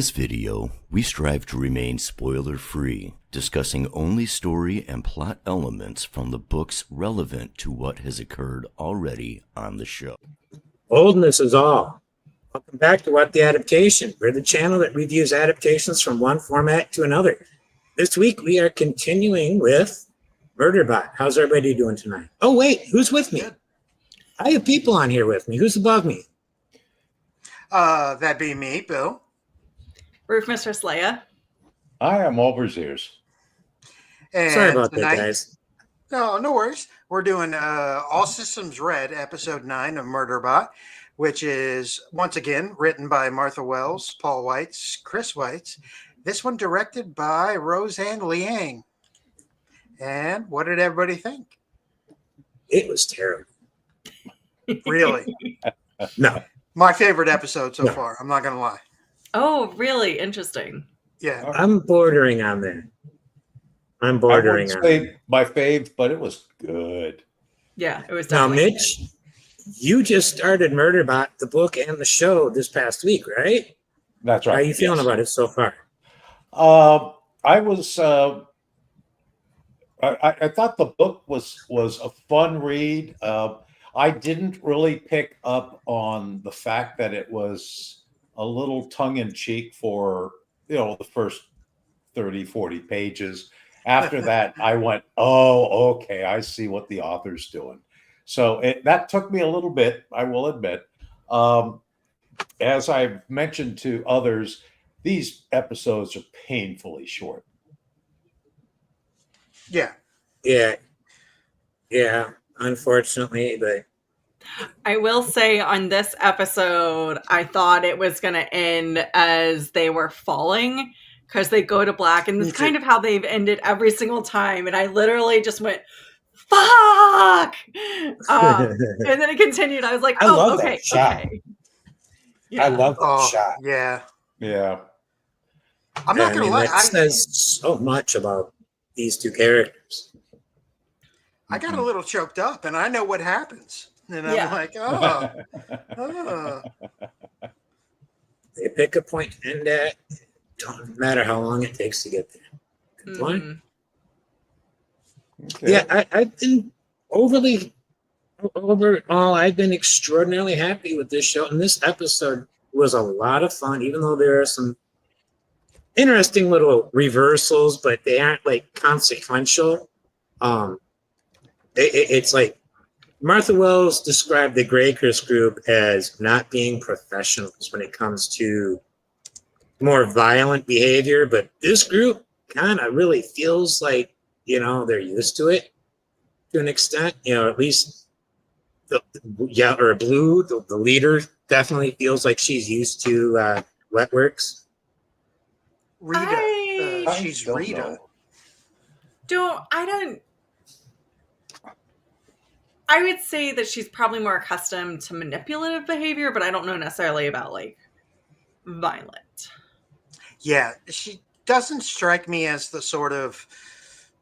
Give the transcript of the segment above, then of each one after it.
this video, we strive to remain spoiler-free, discussing only story and plot elements from the books relevant to what has occurred already on the show. Boldness is all. Welcome back to What the Adaptation. We're the channel that reviews adaptations from one format to another. This week, we are continuing with MURDERBOT. How's everybody doing tonight? Oh, wait, who's with me? I have people on here with me. Who's above me? That'd be me, Bill. Roof Mistress Leigh-A. I am Olver's ears. And Sorry about tonight, that, guys. No worries. We're doing All Systems Red, Episode 9 of MURDERBOT, which is, once again, written by Martha Wells, Paul Weitz, Chris Weitz. This one directed by Roseanne Liang. And what did everybody think? It was terrible. Really? No. My favorite episode so far. I'm not going to lie. Oh, really? Interesting. Yeah. I'm bordering on that. I'm bordering I on wouldn't that. say my fave, but it was good. Yeah, it was Now, definitely. Mitch, you just started MURDERBOT, the book and the show, this past week, right? That's right. How are you feeling yes. about it so far? I was. I thought the book was a fun read. I didn't really pick up on the fact that it was a little tongue-in-cheek for, the first 30, 40 pages. After that, I went, oh, okay, I see what the author's doing. So that took me a little bit, I will admit. As I've mentioned to others, these episodes are painfully short. Yeah. Yeah, unfortunately, but I will say on this episode, I thought it was going to end as they were falling because they go to black. And it's kind of how they've ended every single time. And I literally just went, fuck! And then it continued. I was like, I love okay, that shot. okay. Yeah. I love that shot. Yeah. Yeah. I'm not going to lie. That says so much about these two characters. I got a little choked up, and I know what happens. And I'm Yeah. like, oh. They pick a point to end at. Don't matter how long it takes to get there. Good point. Mhm. Okay. Yeah, I've been overall, I've been extraordinarily happy with this show. And this episode was a lot of fun, even though there are some interesting little reversals, but they aren't like consequential. It's like Martha Wells described the Greycrest group as not being professionals when it comes to more violent behavior, but this group kind of really feels like, they're used to it to an extent, at least Blue, the leader, definitely feels like she's used to wet works. Rita. She's don't Rita. know. I would say that she's probably more accustomed to manipulative behavior, but I don't know necessarily about violent. Yeah, she doesn't strike me as the sort of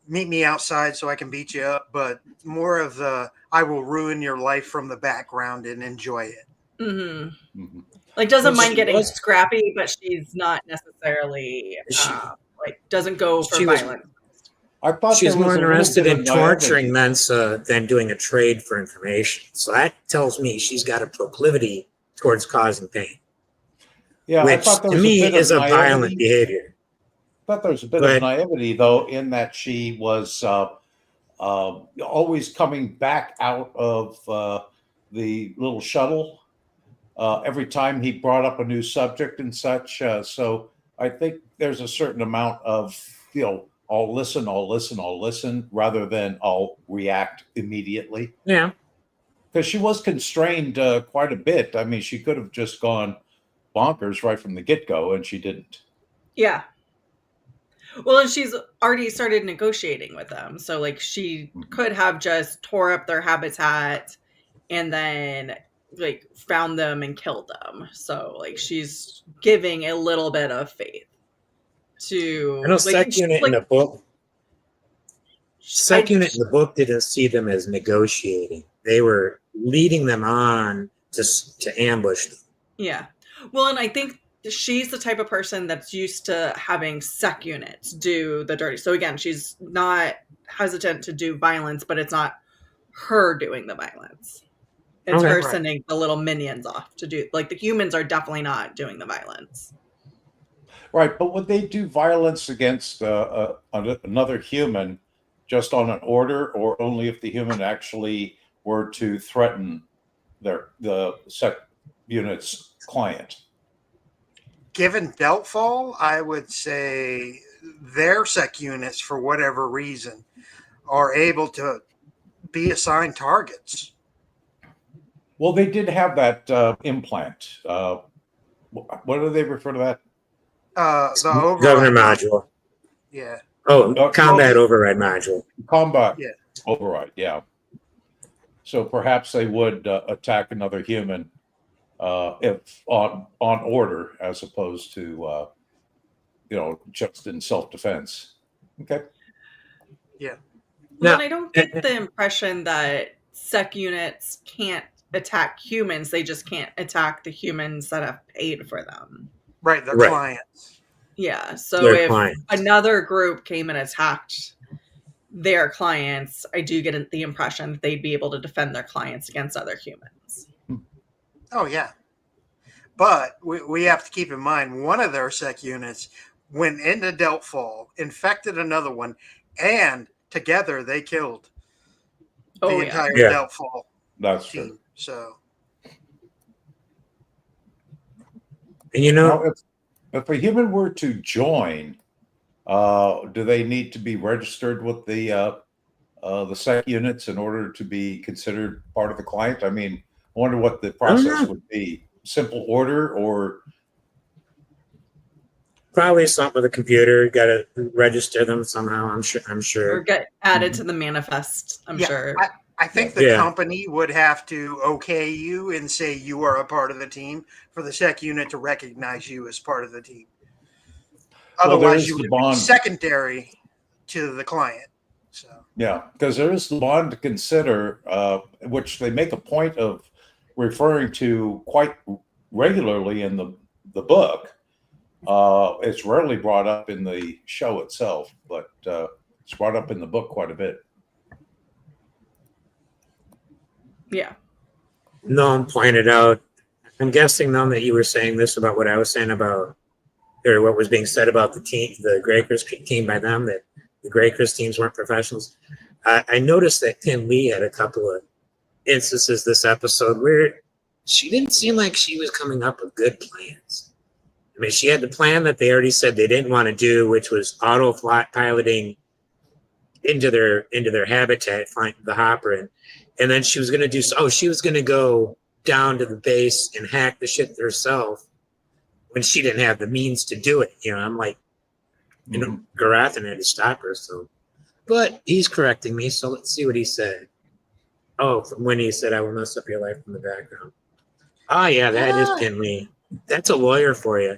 meet me outside so I can beat you up, but more of the I will ruin your life from the background and enjoy it. Mm-hmm. Mhm. Doesn't Well, mind she getting was- scrappy, but she's not necessarily doesn't go for She was- violence. I thought She's there was more a little interested bit in of naivety. torturing Mensa than doing a trade for information. So that tells me she's got a proclivity towards causing pain, Yeah, I which thought there to was me bit of is a naivety. violent behavior. I thought there was a bit But- of naivety, though, in that she was always coming back out of the little shuttle every time he brought up a new subject and such. So I think there's a certain amount of, I'll listen, rather than I'll react immediately. Yeah. Because she was constrained quite a bit. I mean, she could have just gone bonkers right from the get-go, and she didn't. Yeah. Well, and she's already started negotiating with them. So she could have just tore up their habitat and then found them and killed them. So she's giving a little bit of faith to I know Sec Unit in the book. Sec Unit in the book didn't see them as negotiating. They were leading them on to ambush them. Yeah. Well, and I think she's the type of person that's used to having sec units do the dirty. So again, she's not hesitant to do violence, but it's not her doing the violence. It's her sending the little minions off to do, like, the humans are definitely not doing the violence. Right, but would they do violence against another human just on an order, or only if the human actually were to threaten the sec unit's client? Given Deltfall, I would say their sec units, for whatever reason, are able to be assigned targets. Well, they did have that implant. What do they refer to that? The override Governor module. Yeah. Oh, combat override module. Combat Yeah. override, yeah. So perhaps they would attack another human if on order, as opposed to just in self-defense. Okay. Yeah. Well, Now, I don't get the impression that sec units can't attack humans. They just can't attack the humans that have paid for them. Right, their Right. clients. Yeah. So Their if clients. another group came and attacked their clients, I do get the impression that they'd be able to defend their clients against other humans. Oh, yeah. But we have to keep in mind, one of their sec units went into Deltfall, infected another one, and together they killed the entire Deltfall That's team. true. So, And you know, Now, if a human were to join, do they need to be registered with the sec units in order to be considered part of the client? I mean, I wonder what the process would be. Simple order, or probably something with a computer. Got to register them somehow. I'm sure. Or get added to the manifest, I'm sure. I think the company would have to okay you and say you are a part of the team for the sec unit to recognize you as part of the team. Otherwise, you would be secondary to the client. So yeah, because there is the bond to consider, which they make a point of referring to quite regularly in the book. It's rarely brought up in the show itself, but it's brought up in the book quite a bit. Yeah. Noam pointed out, I'm guessing, Noam, that you were saying this about what I was saying about, or what was being said about the team, the Greycrest team by them, that the Greycrest teams weren't professionals. I noticed that Tim Lee had a couple of instances this episode where she didn't seem like she was coming up with good plans. I mean, she had the plan that they already said they didn't want to do, which was auto piloting into their habitat, find the hopper, and then she was going to do. Oh, she was going to go down to the base and hack the shit herself when she didn't have the means to do it. I'm like, Garathan had to stop her. So, but he's correcting me. So let's see what he said. Oh, from when he said, "I will mess up your life from the background." Oh yeah, that is Pinley. That's a lawyer for you.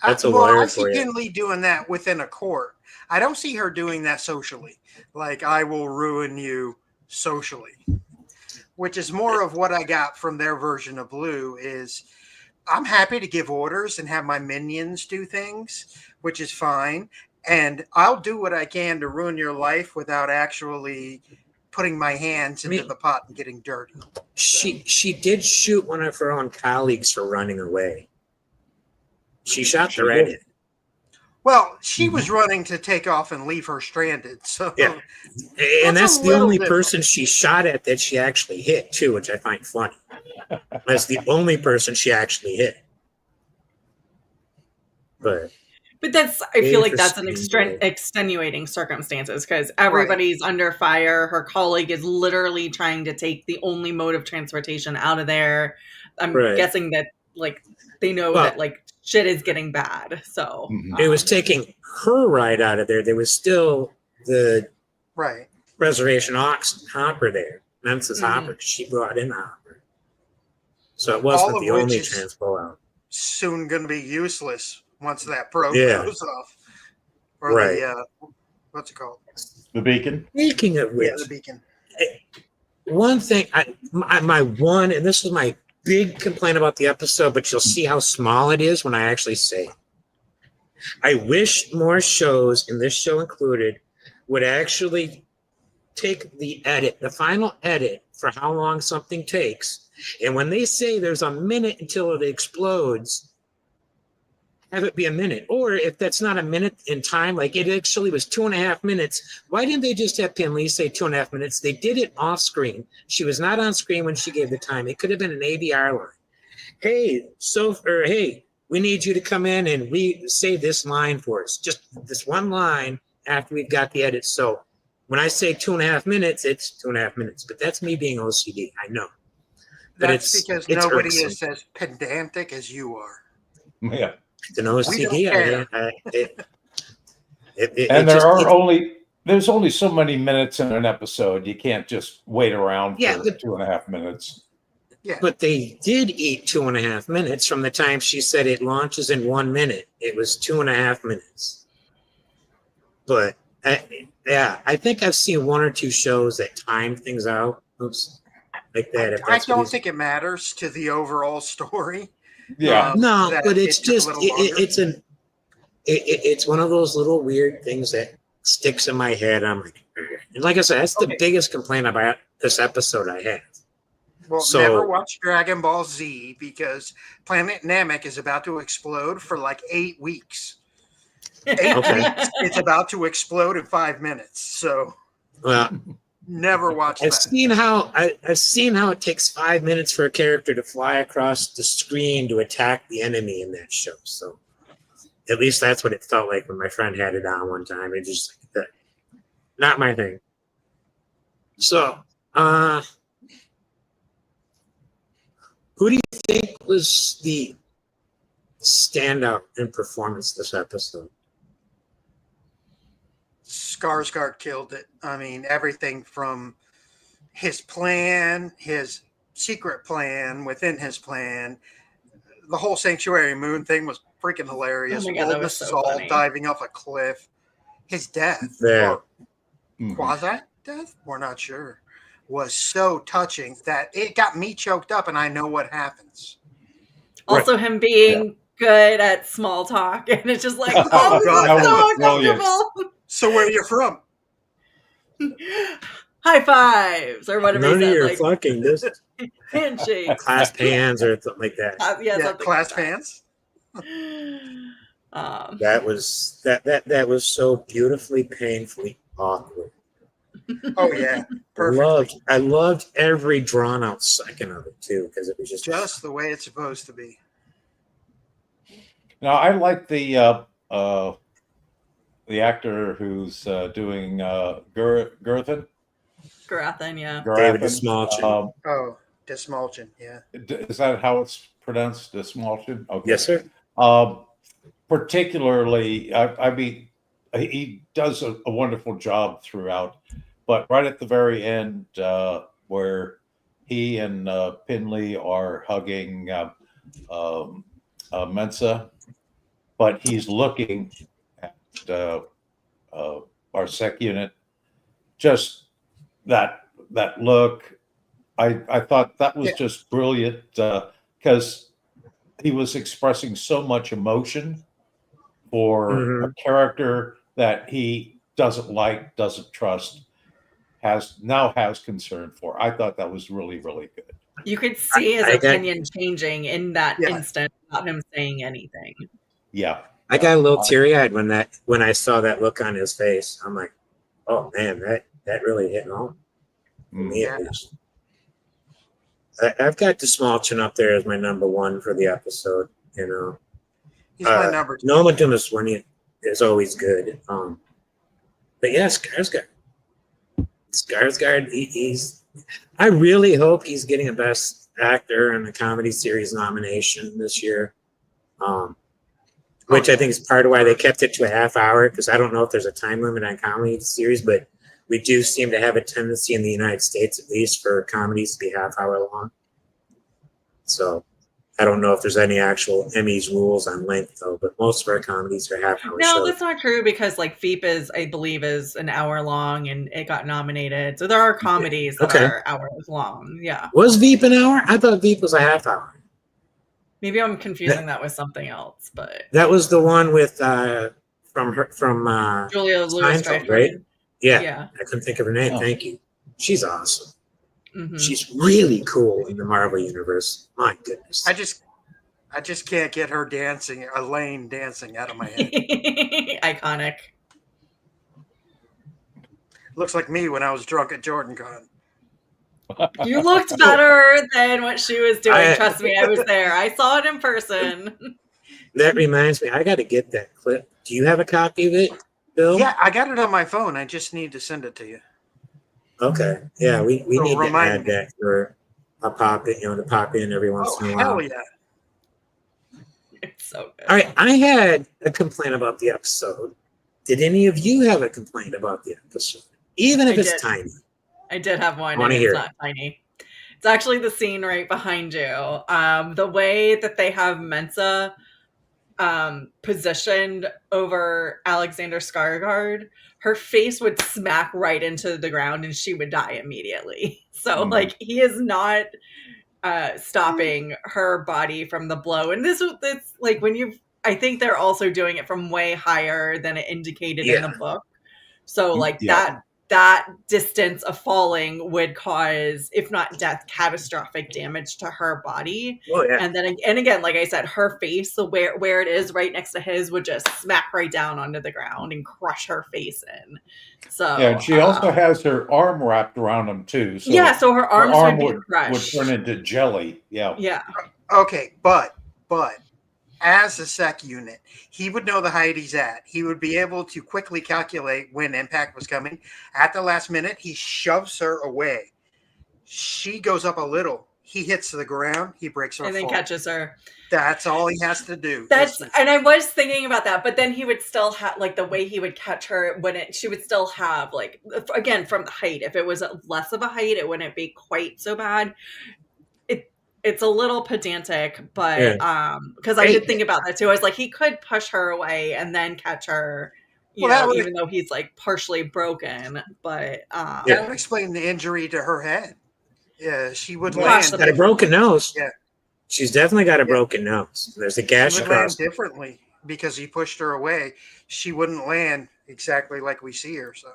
That's a lawyer for you. I see Pinley doing that within a court. I don't see her doing that socially. Like, I will ruin you socially, which is more of what I got from their version of Blue. Is I'm happy to give orders and have my minions do things, which is fine. And I'll do what I can to ruin your life without actually putting my hands into the pot and getting dirty. She did shoot one of her own colleagues for running away. She shot the redhead. Well, she was running to take off and leave her stranded. So yeah, and that's the only person she shot at that she actually hit too, which I find funny. That's the only person she actually hit. But that's, I feel like that's an extenuating circumstances, because everybody's under fire. Her colleague is literally trying to take the only mode of transportation out of there. I'm guessing that they know that shit is getting bad. So it was taking her right out of there. There was still the reservation ox hopper there. Memphis hopper. She brought in the hopper. So it wasn't the only transpo out. Soon going to be useless once that probe goes off. Or the, what's it called? The beacon. Speaking of which, the beacon. One thing, my one, and this was my big complaint about the episode, but you'll see how small it is when I actually say it. I wish more shows, and this show included, would actually take the final edit for how long something takes. And when they say there's a minute until it explodes, have it be a minute. Or if that's not a minute in time, like it actually was 2.5 minutes, why didn't they just have Pin Lee say 2.5 minutes? They did it off screen. She was not on screen when she gave the time. It could have been an ADR line. Hey, we need you to come in and say this line for us. Just this one line after we've got the edit. So when I say 2.5 minutes, it's 2.5 minutes. But that's me being OCD. I know. But That's because nobody irksome. is as pedantic as you are. Yeah. It's an OCD. There's only so many minutes in an episode. You can't just wait around for 2.5 minutes. Yeah. But they did eat 2.5 minutes from the time she said it launches in 1 minute. It was 2.5 minutes. But I think I've seen one or two shows that time things out. Oops, like that. I don't think it matters to the overall story. Yeah. No, but it's just it's one of those little weird things that sticks in my head. I'm like, and like I said, that's the biggest complaint about this episode I have. Well, never watch Dragon Ball Z because Planet Namek is about to explode for like 8 weeks. 8 weeks. It's about to explode in 5 minutes. So, never watch that. I've seen how it takes 5 minutes for a character to fly across the screen to attack the enemy in that show. So, at least that's what it felt like when my friend had it on one time. It just not my thing. So, who do you think was the standout in performance this episode? Skarsgård killed it. I mean, everything from his plan, his secret plan within his plan. The whole Sanctuary Moon thing was freaking hilarious. Oh my God, that was so funny. Diving off a cliff. His death, or quasi-death, we're not sure, was so touching that it got me choked up, and I know what happens. Also, him being good at small talk, and it's just like, God, that so uncomfortable. So where are you from? High fives, or whatever. None of your fucking this handshake, clasped hands, or something like that. Clasped hands. That was so beautifully, painfully awkward. Oh yeah, perfectly. I loved every drawn out second of it too, because it was just the way it's supposed to be. Now I like the actor who's doing Gurthan. Garathan, yeah. David Desmalchin. Desmalchin, yeah. Is that how it's pronounced? Desmalchin? Okay. Yes, sir. Particularly, I mean, he does a wonderful job throughout, but right at the very end, where he and Pin Lee are hugging Mensa, but he's looking at our sec unit, just that look, I thought that was just brilliant because he was expressing so much emotion for a character that he doesn't like, doesn't trust, has concern for. I thought that was really, really good. You could see his opinion changing in that instant without him saying anything. Yeah. I got a little teary-eyed when I saw that look on his face. I'm like, oh man, that really hit home. Me at least. I've got Desmalchin up there as my number one for the episode. You know, he's my number two. Noma Dumaswini is always good. But yeah, Skarsgård, he's. I really hope he's getting a Best Actor in a Comedy Series nomination this year. Which I think is part of why they kept it to a half hour, because I don't know if there's a time limit on comedy series, but we do seem to have a tendency in the United States, at least, for comedies to be half hour long. So I don't know if there's any actual Emmys rules on length though, but most of our comedies are half-hour No, shows. that's not true because like Veep is, I believe, is an hour long and it got nominated. So there are comedies that are hours long. Yeah. Was Veep an hour? I thought Veep was a half hour. Maybe I'm confusing that with something else, but that was the one with from Julia Louis-Dreyfus, right? Yeah. Yeah. I couldn't think of her name. Oh. Thank you. She's awesome. Mm-hmm. She's really cool in the Marvel universe. My goodness. I just can't get her dancing, Elaine dancing out of my head. Iconic. Looks like me when I was drunk at JordanCon. You looked better than what she was doing. Trust me, I was there. I saw it in person. That reminds me, I got to get that clip. Do you have a copy of it, Bill? Yeah, I got it on my phone. I just need to send it to you. Okay. Yeah, we So need to remind add me. that for a pop in, to pop in every once Oh, in a while. hell yeah. It's so good. All right, I had a complaint about the episode. Did any of you have a complaint about the episode? Even if I it's did. tiny. I did have one, Wanna and hear it's not tiny. It's actually the scene right behind you. The way that they have Mensa positioned over Alexander Skarsgård, her face would smack right into the ground and she would die immediately. So like he is not stopping her body from the blow. And this like when I think they're also doing it from way higher than it indicated in the book. So like that distance of falling would cause, if not death, catastrophic damage to her body. Oh, yeah. And then, and again, like I said, her face, so where it is right next to his, would just smack right down onto the ground and crush her face in. So yeah, and she also has her arm wrapped around him too. So yeah, so her arms arm would be crushed. would turn into jelly. Yeah. Yeah. Okay, but as a sec unit, he would know the height he's at. He would be able to quickly calculate when impact was coming. At the last minute, he shoves her away. She goes up a little. He hits the ground. He breaks her And then fall. catches her. That's all he has to do. And I was thinking about that, but then he would still have, like, the way he would catch her she would still have, like, again, from the height. If it was less of a height, it wouldn't be quite so bad. It's a little pedantic, but because I did think about that too. I was like, he could push her away and then catch her, even though he's like partially broken. But that would explain the injury to her head. Yeah, she would land. She's got a broken nose. Yeah, she's definitely got a broken nose. There's a gash she would land across. differently because he pushed her away. She wouldn't land exactly like we see her. So.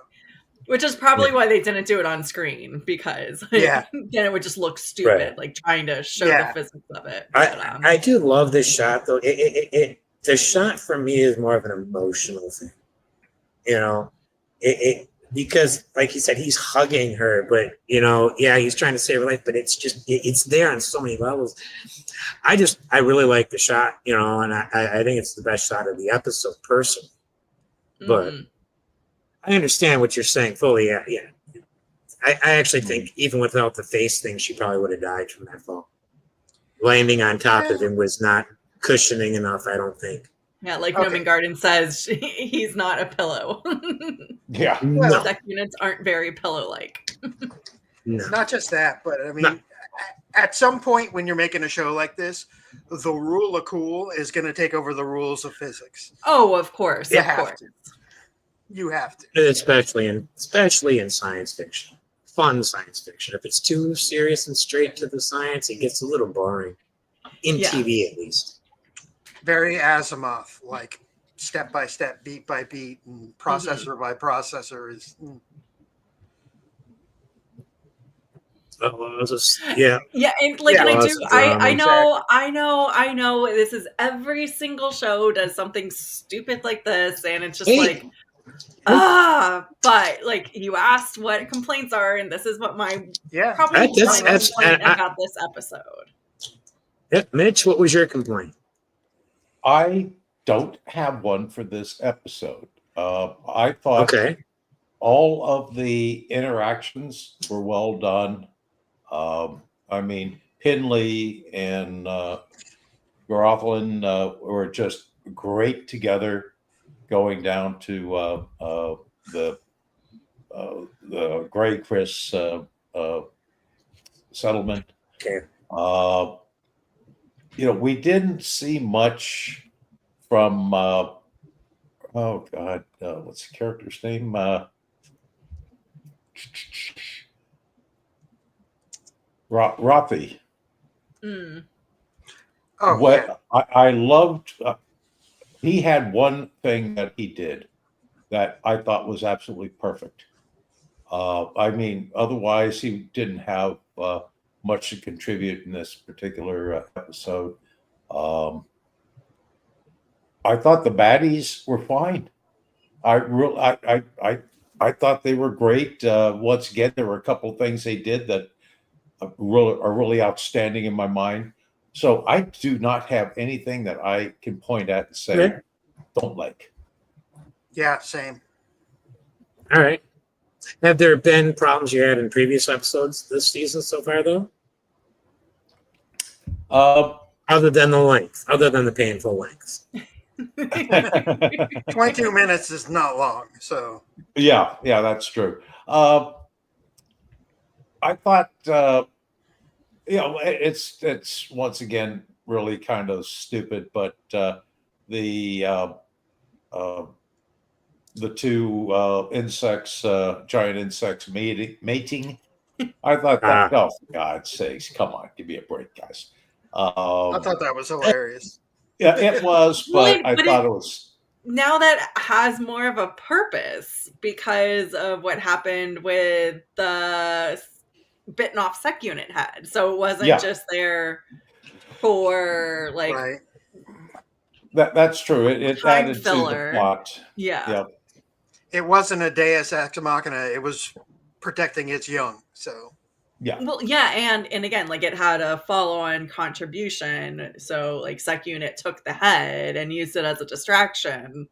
Which is probably why they didn't do it on screen, because then it would just look stupid, like trying to show the physics of it. But, I do love this shot, though. The shot for me is more of an emotional thing, because, like you said, he's hugging her, but he's trying to save her life, but it's there on so many levels. I really like the shot, and I think it's the best shot of the episode, personally, but. I understand what you're saying fully. Yeah. I actually think even without the face thing, she probably would have died from that fall. Landing on top of him was not cushioning enough, I don't think. Yeah, like Noman Garden says, he's not a pillow. Yeah. No. Sec units aren't very pillow-like. No. Not just that, but I mean, at some point when you're making a show like this, the rule of cool is going to take over the rules of physics. Oh, of course. You of have course. to. You have to. Especially in science fiction. Fun science fiction. If it's too serious and straight to the science, it gets a little boring. In TV, at least. Very Asimov, like step by step, beat by beat, and processor by processor is. Yeah. And like, and I know this is every single show does something stupid like this, and it's just but like, you asked what complaints are, and this is what my probably complaint about this episode. Yep. Mitch, what was your complaint? I don't have one for this episode. I thought all of the interactions were well done. I mean, Pinley and Garothlin were just great together, going down to the Gray Chris settlement. we didn't see much from oh God, what's the character's name? Rothie. Mm. Oh, What yeah. I loved, he had one thing that he did that I thought was absolutely perfect. I mean, otherwise he didn't have much to contribute in this particular episode. Um, I thought the baddies were fine. I thought they were great. Once again, there were a couple of things they did that are really outstanding in my mind. So I do not have anything that I can point at and say Okay. don't like. Yeah, same. All right. Have there been problems you had in previous episodes this season so far, though? Other than the length, other than the painful length. 22 minutes is not long, so. Yeah, that's true. I thought, it's once again really kind of stupid, but the two insects, giant insects mating. I thought that, oh, for God's sakes, come on, give me a break, guys. I thought that was hilarious. Yeah, it was, but I thought it was. Now that has more of a purpose because of what happened with the bitten off sec unit head. So it wasn't just there for like. Right. That's true. It added filler. To the plot. Yeah. It wasn't a Deus Ex Machina. It was protecting its young. So. Yeah. Well, yeah, and again, like it had a follow-on contribution. So like Sec Unit took the head and used it as a distraction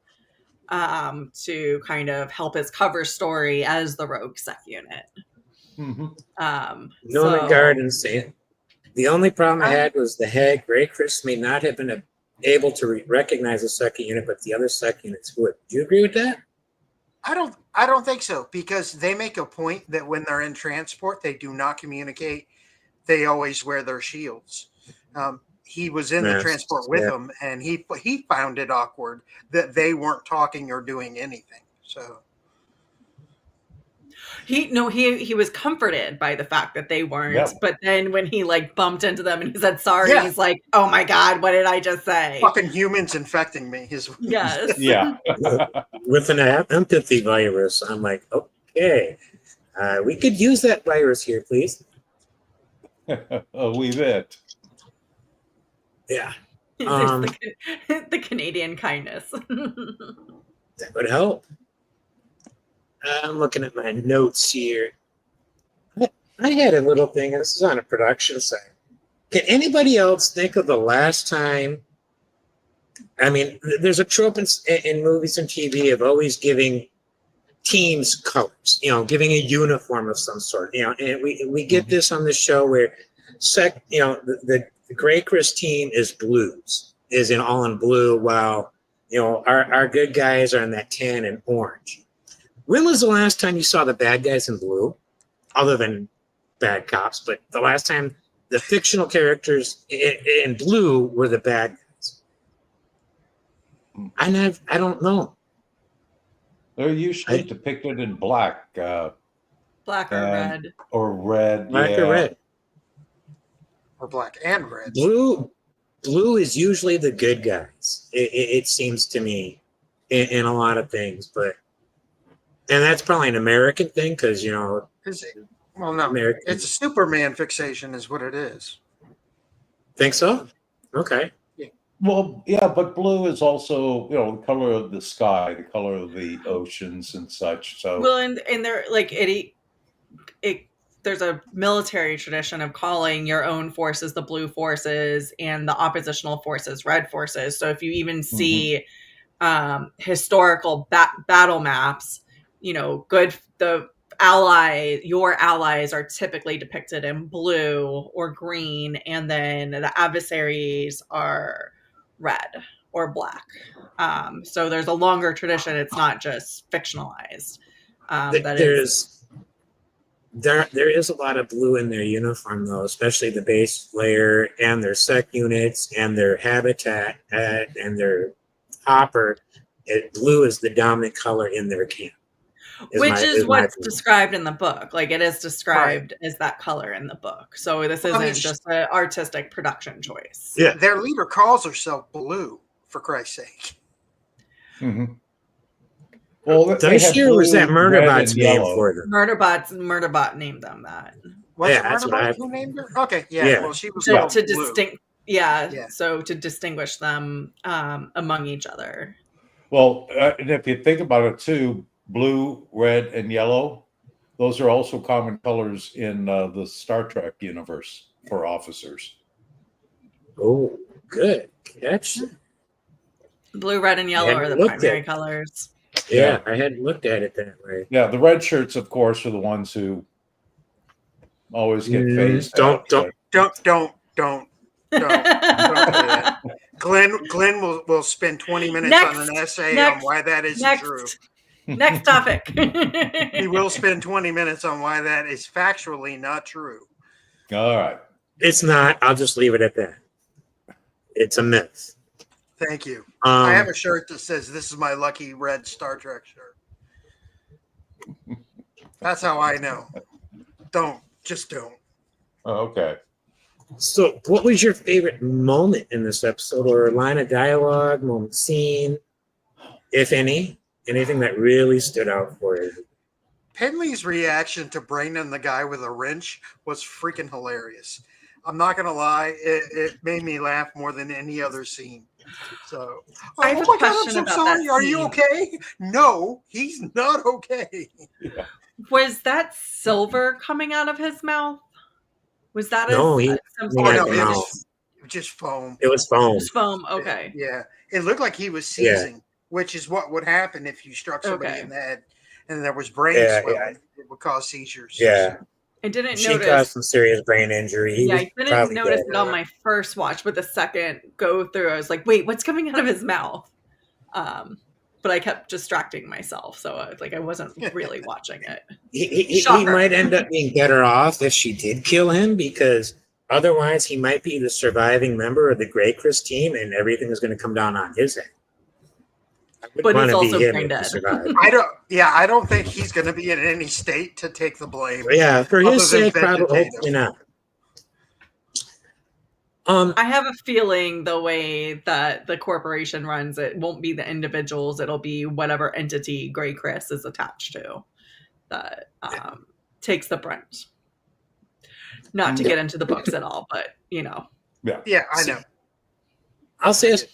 to kind of help his cover story as the rogue Sec Unit. Mm-hmm. No regard and say the only problem I had was the head. Gray Chris may not have been able to recognize the second unit, but the other Sec Units would. Do you agree with that? I don't think so, because they make a point that when they're in transport, they do not communicate. They always wear their shields. He was in the transport with them, and he found it awkward that they weren't talking or doing anything. So he was comforted by the fact that they weren't. But then when he like bumped into them and he said sorry, he's like, "Oh my God, what did I just say? Fucking humans infecting me." Yes. Yeah. With an empathy virus, I'm like, okay, we could use that virus here, please. We've it. Yeah. The Canadian kindness. That would help. I'm looking at my notes here. I had a little thing. This is on a production side. Can anybody else think of the last time? I mean, there's a trope in movies and TV of always giving teams colors, giving a uniform of some sort, and we get this on the show where the Gray Chris team is blues, is all in blue, while, our good guys are in that tan and orange. When was the last time you saw the bad guys in blue, other than bad cops, but the last time the fictional characters in blue were the bad guys? I don't know. They're usually depicted in black. Black or red. Or red. Black or red. Or black and red. Blue is usually the good guys. It seems to me in a lot of things, and that's probably an American thing because, well, no, American. It's a Superman fixation is what it is. Think so? Okay. Yeah. Well, yeah, but blue is also, the color of the sky, the color of the oceans and such. So well, and they're like there's a military tradition of calling your own forces the blue forces and the oppositional forces red forces. So if you even see historical battle maps, your allies are typically depicted in blue or green, and then the adversaries are red or black. So there's a longer tradition. It's not just fictionalized. There is a lot of blue in their uniform, though, especially the base layer and their sec units and their habitat and their hopper. Blue is the dominant color in their camp. Which is what's described in the book. Like, it is described as that color in the book. So this isn't just an artistic production choice. Yeah. Their leader calls herself Blue, for Christ's sake. Mm-hmm. Well, does she, or was that Murderbot's name for them? Murderbot named them that. Was it Murderbot who named her? Okay, yeah. Well, she was to distinct. Yeah, so to distinguish them among each other. Well, and if you think about it too, blue, red, and yellow, those are also common colors in the Star Trek universe for officers. Oh, good catch. Blue, red, and yellow are the primary colors. Yeah, I hadn't looked at it that way. Yeah, the red shirts, of course, are the ones who always get phased. Don't do that. Glenn will spend 20 minutes on an essay on why that isn't true. Next topic. He will spend 20 minutes on why that is factually not true. All right. It's not. I'll just leave it at that. It's a myth. Thank you. I have a shirt that says, "This is my lucky red Star Trek shirt." That's how I know. Don't. Okay. So, what was your favorite moment in this episode, or line of dialogue, moment, scene, if any? Anything that really stood out for you? Penley's reaction to bringing the guy with a wrench was freaking hilarious. I'm not going to lie. It made me laugh more than any other scene. So, I have a question about that. Are you okay? No, he's not okay. Yeah. Was that silver coming out of his mouth? Was that it was just foam. It was foam. Just foam. Okay. Yeah, it looked like he was seizing, which is what would happen if you struck somebody in the head and there was brain swelling. Yeah. It would cause seizures. Yeah. I didn't she notice. She caused some serious brain injury. I didn't notice it on my first watch, but the second go through, I was like, wait, what's coming out of his mouth? But I kept distracting myself, so I wasn't really watching it. He might end up being better off if she did kill him, because otherwise he might be the surviving member of the Grey Chris team, and everything is going to come down on his head. But he's also brain dead. I don't think he's going to be in any state to take the blame. Yeah, for his sake, probably hopefully not. I have a feeling the way that the corporation runs, it won't be the individuals; it'll be whatever entity Grey Chris is attached to that takes the brunt. Not to get into the books at all, but Yeah, I know. I'll say this.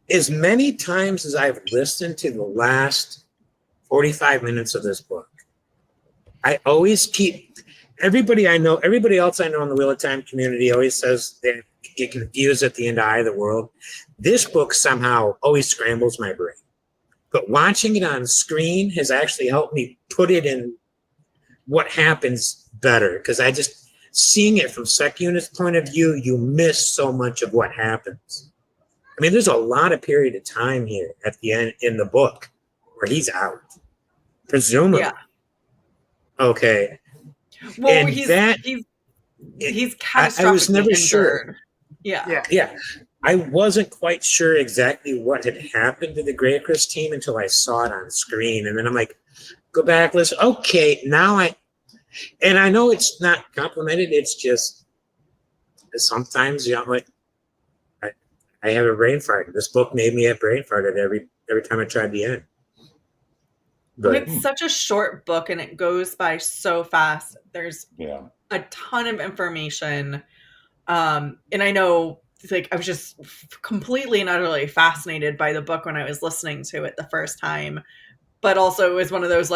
As many times as I've listened to the last 45 minutes of this book, I always keep everybody else I know in the Wheel of Time community always says they get confused at the end of Eye of the World. This book somehow always scrambles my brain. But watching it on screen has actually helped me put it in what happens better. Because seeing it from Sec Unit's point of view, you miss so much of what happens. I mean, there's a lot of period of time here at the end in the book where he's out, presumably. Yeah. Okay. Well, and he's catastrophically I was never sure. Yeah. I wasn't quite sure exactly what had happened to the Grey Chris team until I saw it on screen, and then I'm like, go back, listen. Okay, now I know it's not complimented. It's just sometimes I have a brain fart. This book made me have brain farted every time I tried the end. But it's such a short book and it goes by so fast. There's a ton of information. And I know I was just completely and utterly fascinated by the book when I was listening to it the first time. But also it was one of those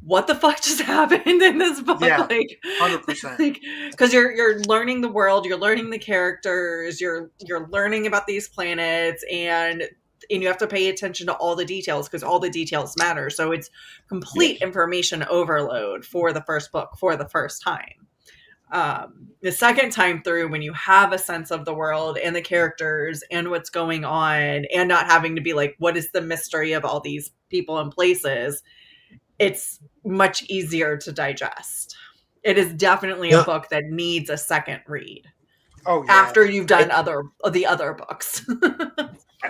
what the fuck just happened in this book? Yeah, 100%. Because you're learning the world, you're learning the characters, you're learning about these planets, and you have to pay attention to all the details because all the details matter. So it's complete information overload for the first book for the first time. The second time through, when you have a sense of the world and the characters and what's going on, and not having to be what is the mystery of all these people and places, it's much easier to digest. It is definitely Yeah. a book that needs a second read Oh, yeah. after you've done the other books.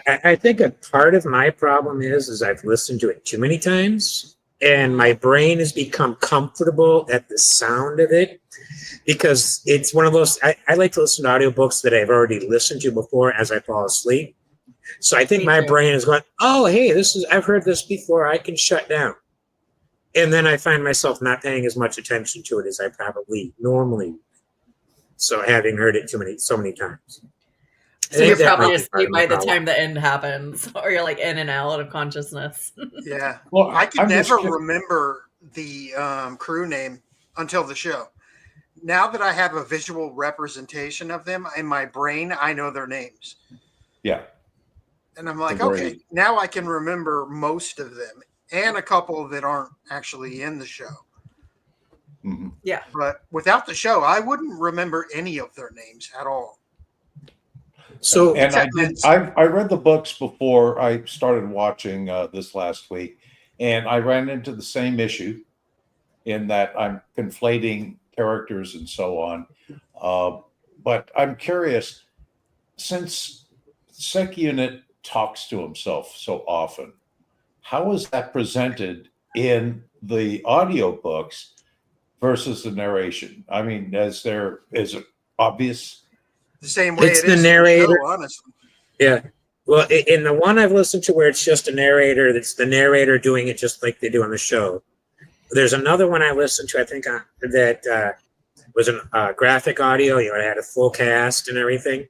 I think a part of my problem is I've listened to it too many times, and my brain has become comfortable at the sound of it because it's one of those. I like to listen to audiobooks that I've already listened to before as I fall asleep. So I think Me my too. brain is going, "Oh, hey, I've heard this before. I can shut down." And then I find myself not paying as much attention to it as I probably normally. So having heard it so many times. So you're that probably might be part asleep of my by the problem. time the end happens, or you're like in and out of consciousness. Yeah. Well, I could I'm just never curious- remember the crew name until the show. Now that I have a visual representation of them in my brain, I know their names. Yeah. And I'm like, Agreed. okay, now I can remember most of them and a couple that aren't actually in the show. Mm-hmm. Yeah. But without the show, I wouldn't remember any of their names at all. So And I read the books before I started watching this last week, and I ran into the same issue in that I'm conflating characters and so on. But I'm curious, since Sec Unit talks to himself so often, how is that presented in the audiobooks versus the narration? I mean, is it obvious? The same way It's it the is narrator. in the show, honestly. Yeah. Well, in the one I've listened to where it's just a narrator, that's the narrator doing it just like they do on the show. There's another one I listened to, I think, that was a graphic audio. You know, it had a full cast and everything.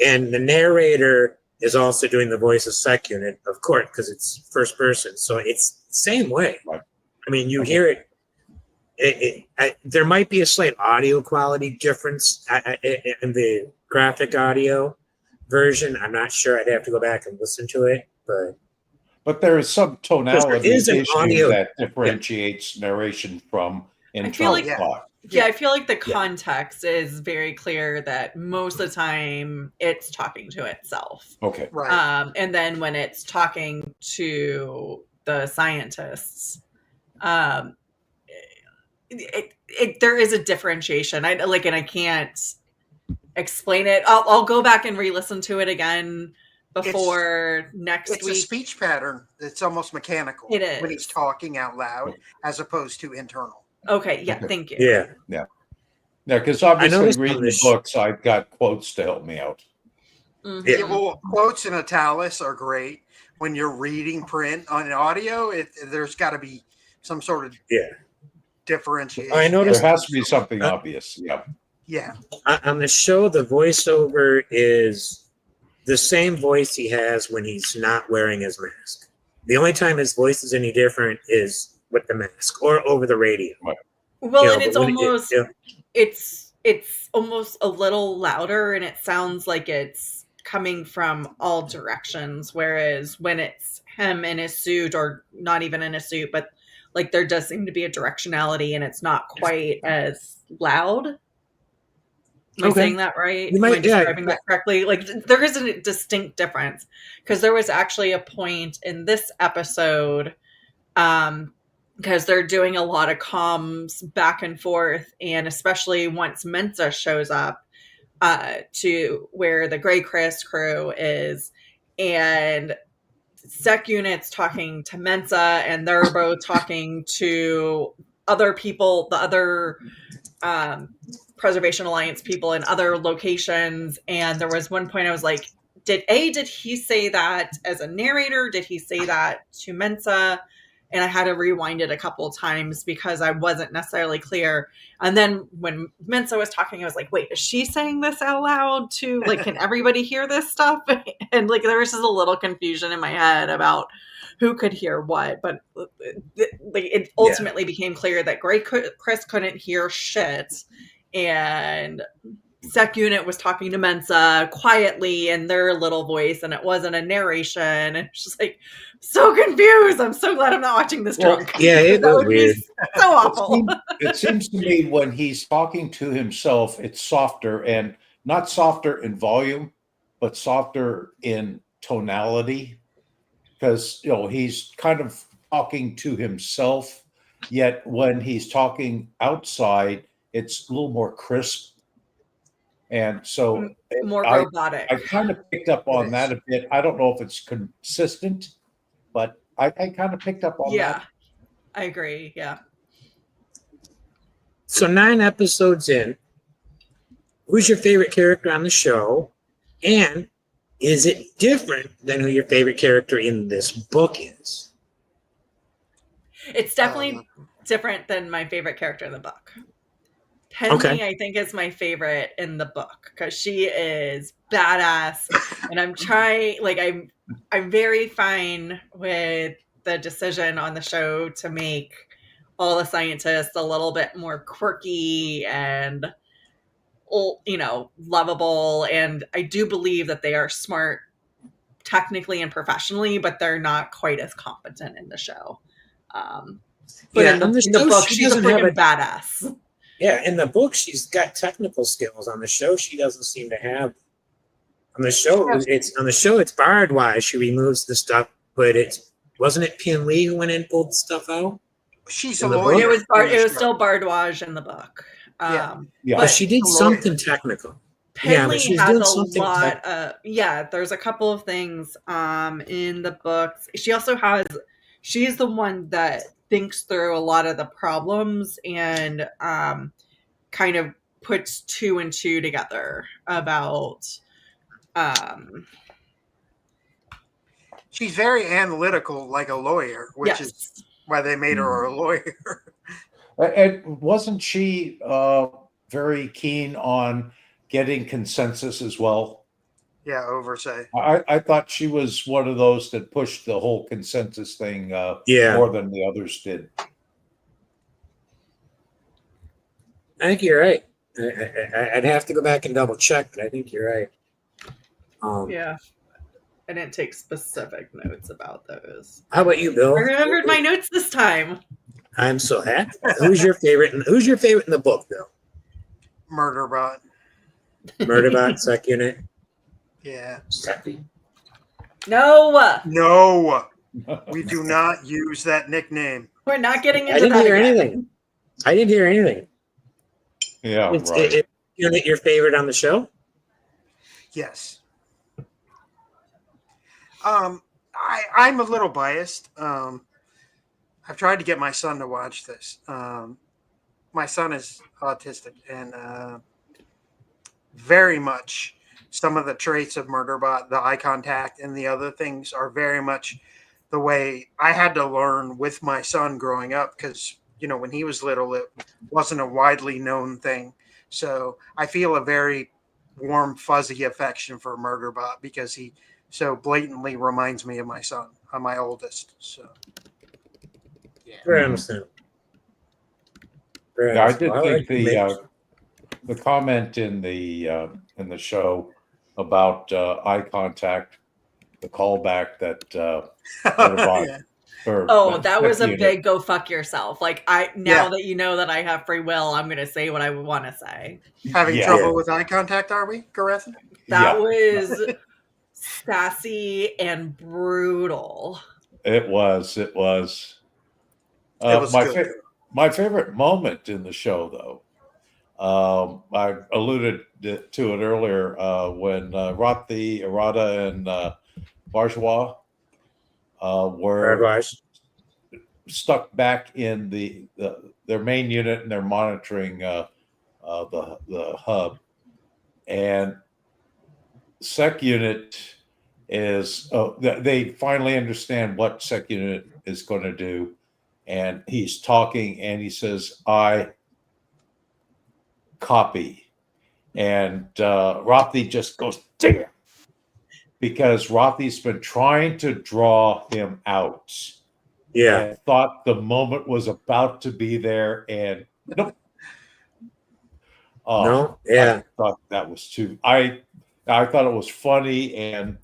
And the narrator is also doing the voice of Sec Unit, of course, because it's first person. So it's the same way. Right. I mean, you hear it. There might be a slight audio quality difference in the graphic audio version. I'm not sure. I'd have to go back and listen to it, But there is some tonality is an issue audio- that differentiates narration from I feel internal like- thought. Yeah, I feel like the context is very clear that most of the time it's talking to itself. Okay. Right. And then when it's talking to the scientists, there is a differentiation. And I can't explain it. I'll go back and re-listen to it again before next It's week. a speech pattern that's almost mechanical. It is. When he's talking out loud as opposed to internal. Okay, yeah, Okay. thank you. Yeah. Yeah, because noticed obviously on reading the the books, I've got quotes to help me out. Mhm. Yeah. Yeah, well, quotes in italics are great. When you're reading print on an audio, there's got to be some sort of Yeah. differentiation. I noticed- There has to be something obvious. Yeah. Yeah. On the show, the voiceover is the same voice he has when he's not wearing his mask. The only time his voice is any different is with the mask or over the radio. Well, You know, and it's but when almost it's almost a little louder, and it sounds like it's coming from all directions. Whereas when it's him in his suit, or not even in a suit, but like there does seem to be a directionality, and it's not quite as loud. Am I Okay. saying that right? You might- Am I describing that correctly? Like there is a distinct difference, because there was actually a point in this episode, because they're doing a lot of comms back and forth, and especially once Mensa shows up to where the Grey Chris crew is, and Sec Unit's talking to Mensa, and they're both talking to other people, the other Preservation Alliance people in other locations. And there was one point I was like, did he say that as a narrator? Did he say that to Mensa? And I had to rewind it a couple of times because I wasn't necessarily clear. And then when Mensa was talking, I was like, wait, is she saying this out loud too? Like, can everybody hear this stuff? And like, there was just a little confusion in my head about who could hear what. But it ultimately became clear that Grey Chris couldn't hear shit. And Sec Unit was talking to Mensa quietly in their little voice, and it wasn't a narration. And it's just like, so confused. I'm so glad I'm not watching this Well, drunk. Yeah, it That was would be weird. so awful. It seems to me when he's talking to himself, it's softer, and not softer in volume, but softer in tonality, because he's kind of talking to himself. Yet when he's talking outside, it's a little more crisp. And so more I robotic. kind of picked up on that a bit. I don't know if it's consistent, but I kind of picked up on that. I agree. Yeah. So 9 episodes in, who's your favorite character on the show? And is it different than who your favorite character in this book is? It's definitely different than my favorite character in the book. Penny, I think, is my favorite in the book because she is badass, and I'm very fine with the decision on the show to make all the scientists a little bit more quirky and, lovable. And I do believe that they are smart technically and professionally, but they're not quite as competent in the show. But in the book, she's a freaking badass. Yeah, in the book, she's got technical skills. On the show, she doesn't seem to have. On the show, it's Bardwise. She removes the stuff, but wasn't it Pin Lee who went in and pulled the stuff out? She's a lawyer. It was still Bardwise in the book. But she did something technical. Penley has a lot. There's a couple of things in the books. She's the one that thinks through a lot of the problems and kind of puts 2 and 2 together about. She's very analytical, like a lawyer, which is why they made her a lawyer. And wasn't she very keen on getting consensus as well? Yeah, oversight. I thought she was one of those that pushed the whole consensus thing more than the others did. I think you're right. I'd have to go back and double check, but I think you're right. I didn't take specific notes about those. How about you, Bill? I remembered my notes this time. I'm so happy. Who's your favorite? Who's your favorite in the book, Bill? Murderbot. Murderbot, Sec Unit. Yeah. No. We do not use that nickname. We're not getting into that. I didn't hear anything. Yeah, right. Unit your favorite on the show? Yes. I'm a little biased. I've tried to get my son to watch this. My son is autistic, and very much some of the traits of Murderbot, the eye contact and the other things, are very much the way I had to learn with my son growing up, because when he was little, it wasn't a widely known thing. So I feel a very warm, fuzzy affection for Murderbot because he so blatantly reminds me of my son. I'm my oldest. So very understandable. I did think the comment in the show about eye contact, the callback that that was a big go fuck yourself. Like that you know that I have free will, I'm going to say what I want to say. Having trouble with eye contact, are we, Gareth? That was sassy and brutal. It was. My favorite moment in the show, though, I alluded to it earlier when WtA, Errata, and WtA were stuck back in their main unit, and they're monitoring the hub. And Sec Unit is they finally understand what Sec Unit is going to do, and he's talking, and he says, "I copy," and Rothy just goes, "Damn," because Rothy's been trying to draw him out. Yeah, and thought the moment was about to be there, and nope. No, yeah. I thought that was too. I thought it was funny and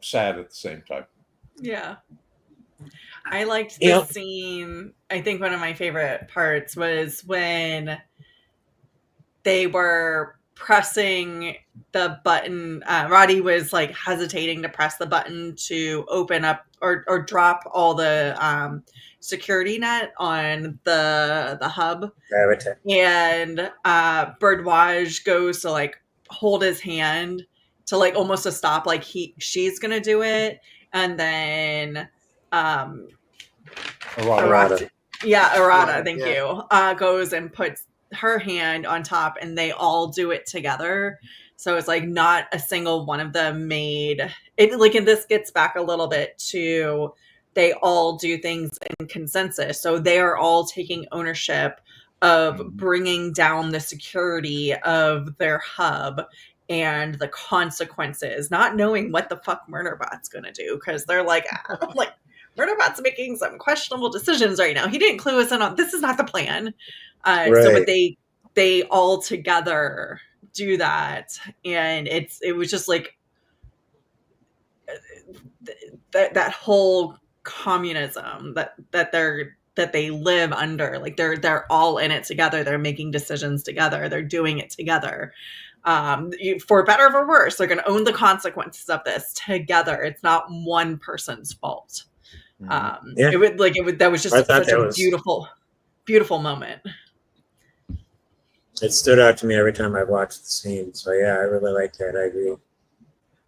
sad at the same time. Yeah. I liked the scene. I think one of my favorite parts was when they were pressing the button. Roddy was like hesitating to press the button to open up or drop all the security net on the hub, and Birdwatch goes to like hold his hand to like almost to stop, like she's gonna do it, and then Arata. Arata, thank yeah. you, goes and puts her hand on top, and they all do it together. So it's like not a single one of them made it. Like, and this gets back a little bit to they all do things in consensus. So they are all taking ownership of bringing down the security of their hub and the consequences, not knowing what the fuck Murderbot's going to do, because they're like, Murderbot's making some questionable decisions right now. He didn't clue us in on this is not the plan. So, but they all together do that, and it was just like that whole communism that they live under. Like they're all in it together. They're making decisions together. They're doing it together. For better or for worse, they're going to own the consequences of this together. It's not one person's fault. That was just such a beautiful moment. It stood out to me every time I watched the scene. So yeah, I really like that. I agree.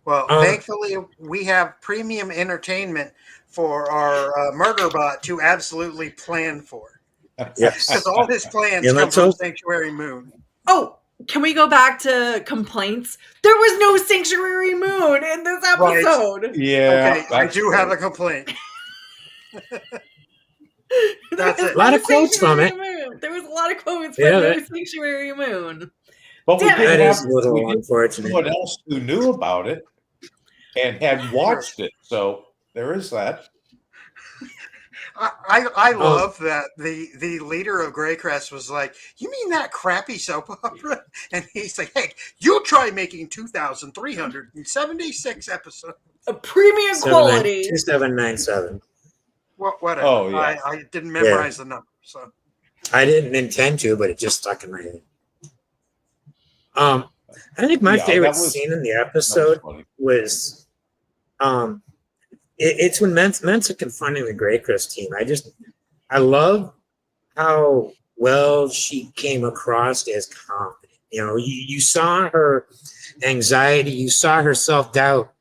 Well, thankfully we have premium entertainment for our Murderbot to absolutely plan for. Yes, because all his plans come from Sanctuary Moon. Oh, can we go back to complaints? There was no Sanctuary Moon in this episode. Right. Yeah. Okay, I do have a complaint. That's it. A lot of quotes from it. There was a lot of quotes from the Sanctuary Moon. But we did have unfortunate. Someone else who knew about it and had watched it. So there is that. I love that the leader of Greycrest was like, "You mean that crappy soap opera?" And he's like, "Hey, you try making 2,376 episodes, a premium quality 2797." Whatever. Oh, yeah. I didn't memorize the number, so I didn't intend to, but it just stuck in my head. I think my favorite scene in the episode was it's when Mensa confronting the Greycrest team. I love how well she came across as confident. You know, you saw her anxiety, you saw her self-doubt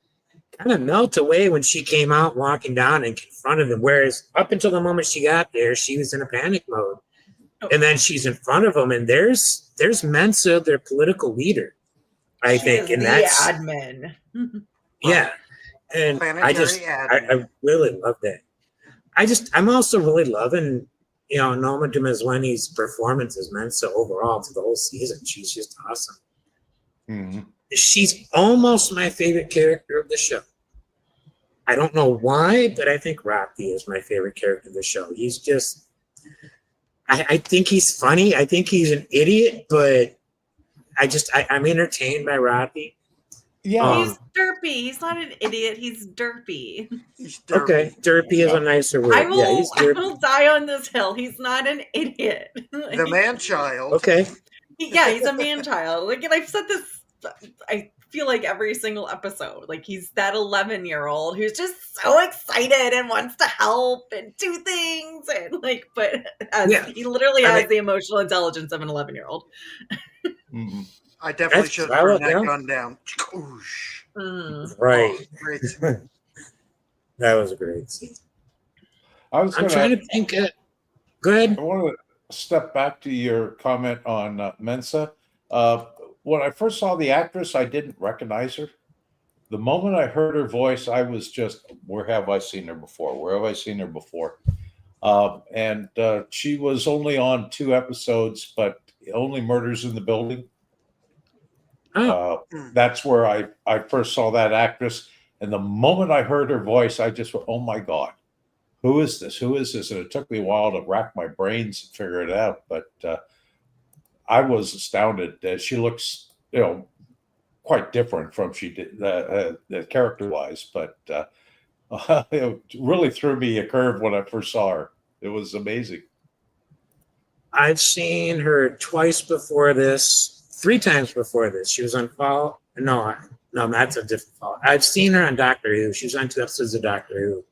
kind of melt away when she came out walking down and confronted him. Whereas up until the moment she got there, she was in a panic mode. And then she's in front of him, and there's Mensa, their political leader, I think. And that's admin. Yeah. And I really love that. I'm also really loving, Noma Dumezweni's performance as Mensa overall to the whole season. She's just awesome. Mm-hmm. She's almost my favorite character of the show. I don't know why, but I think Rocky is my favorite character of the show. He's just, I think he's funny. I think he's an idiot, but I'm entertained by Rocky. Yeah. He's derpy. He's not an idiot. He's derpy. Okay, derpy is a nicer word. I will die on this hill. He's not an idiot. The man-child. Okay. Yeah, he's a man-child. Like, and I've said this, I feel like every single episode. Like, he's that 11-year-old who's just so excited and wants to help and do things, and he literally has the emotional intelligence of an 11-year-old. Mm-hmm. I definitely should have turned that gun down. Right. Oh, great. That was a great scene. I'm trying to think. Go ahead. I want to step back to your comment on Mensa. When I first saw the actress, I didn't recognize her. The moment I heard her voice, I was just, where have I seen her before? Where have I seen her before? And she was only on 2 episodes, but only Murders in the Building. That's where I first saw that actress. And the moment I heard her voice, I just went, oh my God, who is this? Who is this? And it took me a while to rack my brains and figure it out. But I was astounded. She looks, quite different from she did character-wise. But it really threw me a curve when I first saw her. It was amazing. I've seen her twice before this. 3 times before this. She was on Fall. No, that's a different Fall. I've seen her on Doctor Who. She was on 2 episodes of Doctor Who.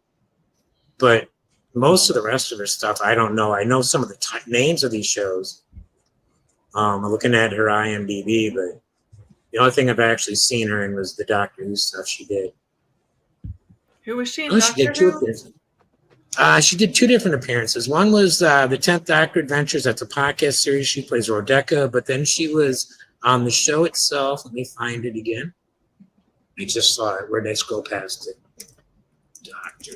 But most of the rest of her stuff, I don't know. I know some of the names of these shows. I'm looking at her IMDb, but the only thing I've actually seen her in was the Doctor Who stuff she did. Who was she in Oh, she Doctor did two Who? appearances. She did two different appearances. One was the 10th Doctor Adventures. That's a podcast series. She plays Rebecca, but then she was on the show itself. Let me find it again. I just saw it. Where did I scroll past it? Doctor.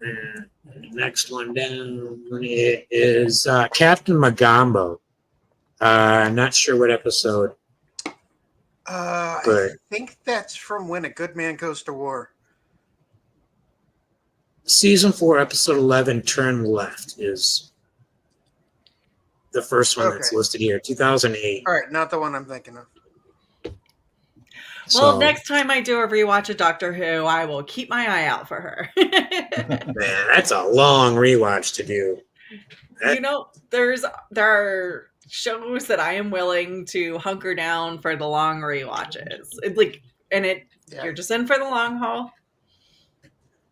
And the next one down it is Captain Magombo. I'm not sure what episode. I think that's from When a Good Man Goes to War. Season 4, episode 11, Turn Left is the first one that's listed here, 2008. All right, not the one I'm thinking of. Well, next time I do a rewatch of Doctor Who, I will keep my eye out for her. Man, that's a long rewatch to do. You know, there are shows that I am willing to hunker down for the long rewatches. You're just in for the long haul.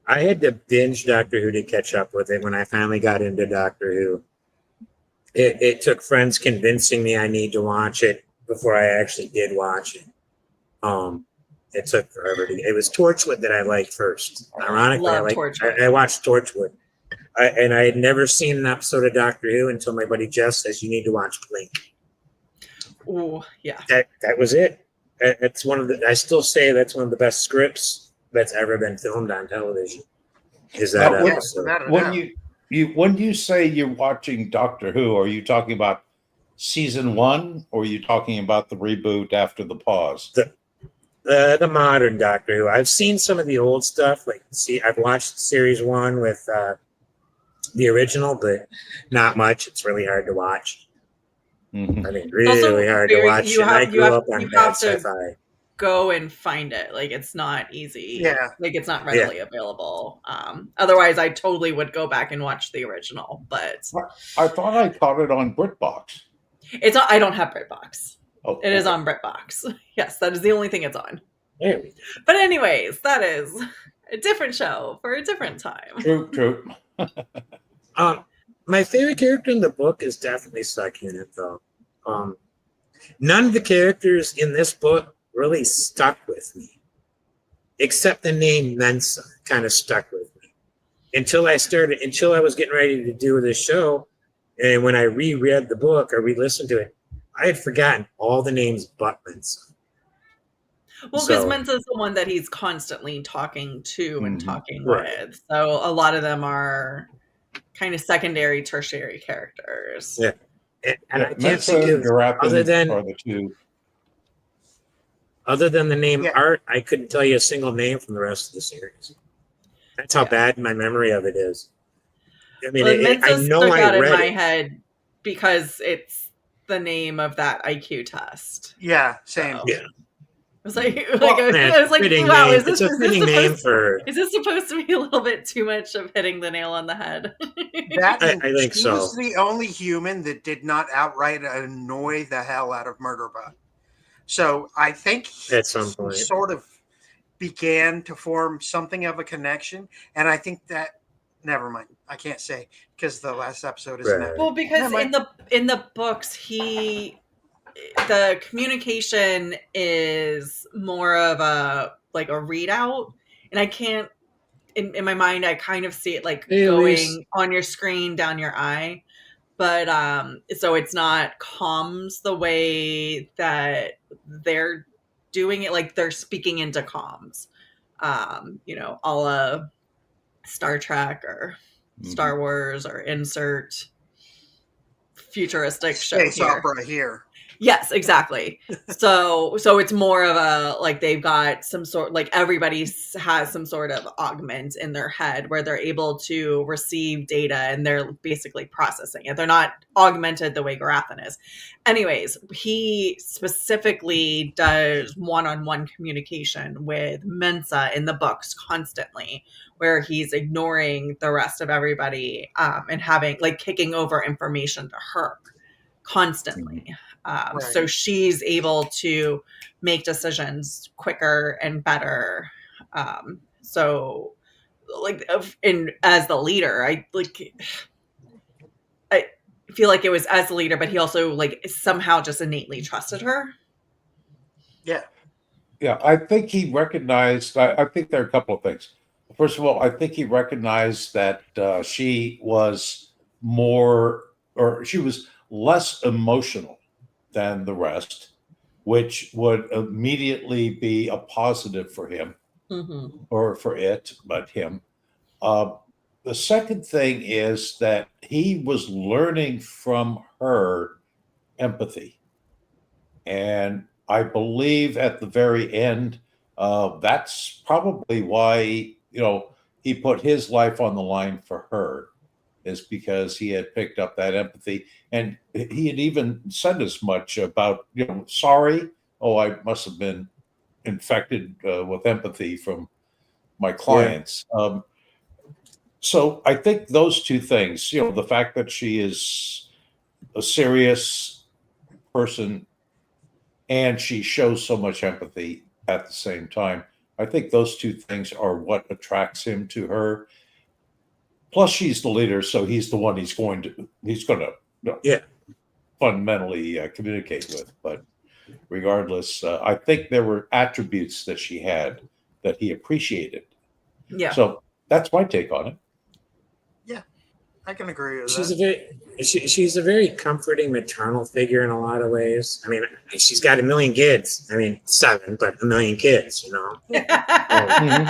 I had to binge Doctor Who to catch up with it when I finally got into Doctor Who. It took friends convincing me I need to watch it before I actually did watch it. It took forever to. It was Torchwood that I liked first. Ironically, I watched Torchwood, and I had never seen an episode of Doctor Who until my buddy Jeff says you need to watch Blink. Oh yeah, that was it. It's one of the. I still say that's one of the best scripts that's ever been filmed on television. Is that episode? When you say you're watching Doctor Who, are you talking about season 1, or are you talking about the reboot after the pause? The modern Doctor Who. I've seen some of the old stuff. I've watched series 1 with the original, but not much. It's really hard to watch. Mm-hmm. I mean, really hard to watch. I grew up on bad sci-fi. Go and find it. It's not easy. Yeah. It's not readily available. Otherwise, I totally would go back and watch the original. But I thought I caught it on BritBox. I don't have BritBox. Oh, it is on BritBox. Yes, that is the only thing it's on. There we go. But anyways, that is a different show for a different time. True. My favorite character in the book is definitely Suck Unit, though. None of the characters in this book really stuck with me, except the name Mensa kind of stuck with me until I was getting ready to do this show. And when I reread the book or re-listened to it, I had forgotten all the names but Mensa. Well, because Mensa is the one that he's constantly talking to and talking with. So a lot of them are kind of secondary, tertiary characters. Yeah. And I can't think of other than the name Art, I couldn't tell you a single name from the rest of the series. That's how bad my memory of it is. I mean, I know I read in my head because it's the name of that IQ test. Yeah, same. Yeah. I was like, I was like, wow, is this supposed to be a little bit too much of hitting the nail on the head? I think so. He was the only human that did not outright annoy the hell out of Murderbot. So I think at some point sort of began to form something of a connection. And I think that, never mind, I can't say because the last episode is well, because in the books, the communication is more of a readout, and I can't in my mind I kind of see it going on your screen down your eye. But so it's not comms the way that they're doing it. They're speaking into comms, a la Star Trek or Star Wars or insert futuristic show space opera here. Yes, exactly. So it's more of a they've got some sort everybody has some sort of augment in their head where they're able to receive data and they're basically processing it. They're not augmented the way Garathan is. Anyways, he specifically does one-on-one communication with Mensa in the books constantly, where he's ignoring the rest of everybody and having kicking over information to her constantly. So she's able to make decisions quicker and better. So as the leader. I feel like it was as the leader, but he also like somehow just innately trusted her. Yeah. Yeah, I think he recognized. I think there are a couple of things. First of all, I think he recognized that she was she was less emotional than the rest, which would immediately be a positive for him, or for it, but him. The second thing is that he was learning from her empathy. And I believe at the very end, that's probably why, he put his life on the line for her, is because he had picked up that empathy. And he had even said as much about, sorry, I must have been infected with empathy from my clients. Yeah. So I think those two things, the fact that she is a serious person and she shows so much empathy at the same time, I think those two things are what attracts him to her. Plus, she's the leader, so he's the one he's going to fundamentally communicate with. But regardless, I think there were attributes that she had that he appreciated. Yeah. So that's my take on it. Yeah, I can agree with she's that. She's a very comforting maternal figure in a lot of ways. I mean, she's got 1 million kids. I mean, 7, but 1 million kids, Mm-hmm.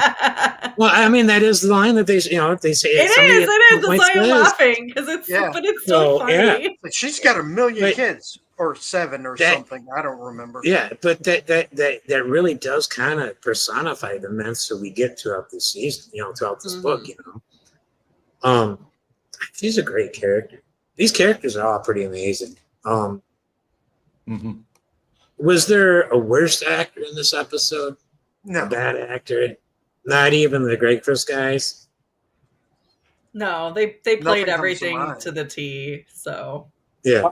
Well, I mean, that is the line that they say. It is. That's why I'm laughing, because but it's so funny. Yeah. But she's got 1 million kids, or 7 or something. I don't remember. Yeah, but that really does kind of personify the Mensa we get throughout this season, throughout this book, She's a great character. These characters are all pretty amazing. Was there a worst actor in this episode? No. A bad actor? Not even the Greg Chris guys? No, they played everything to the T. So yeah,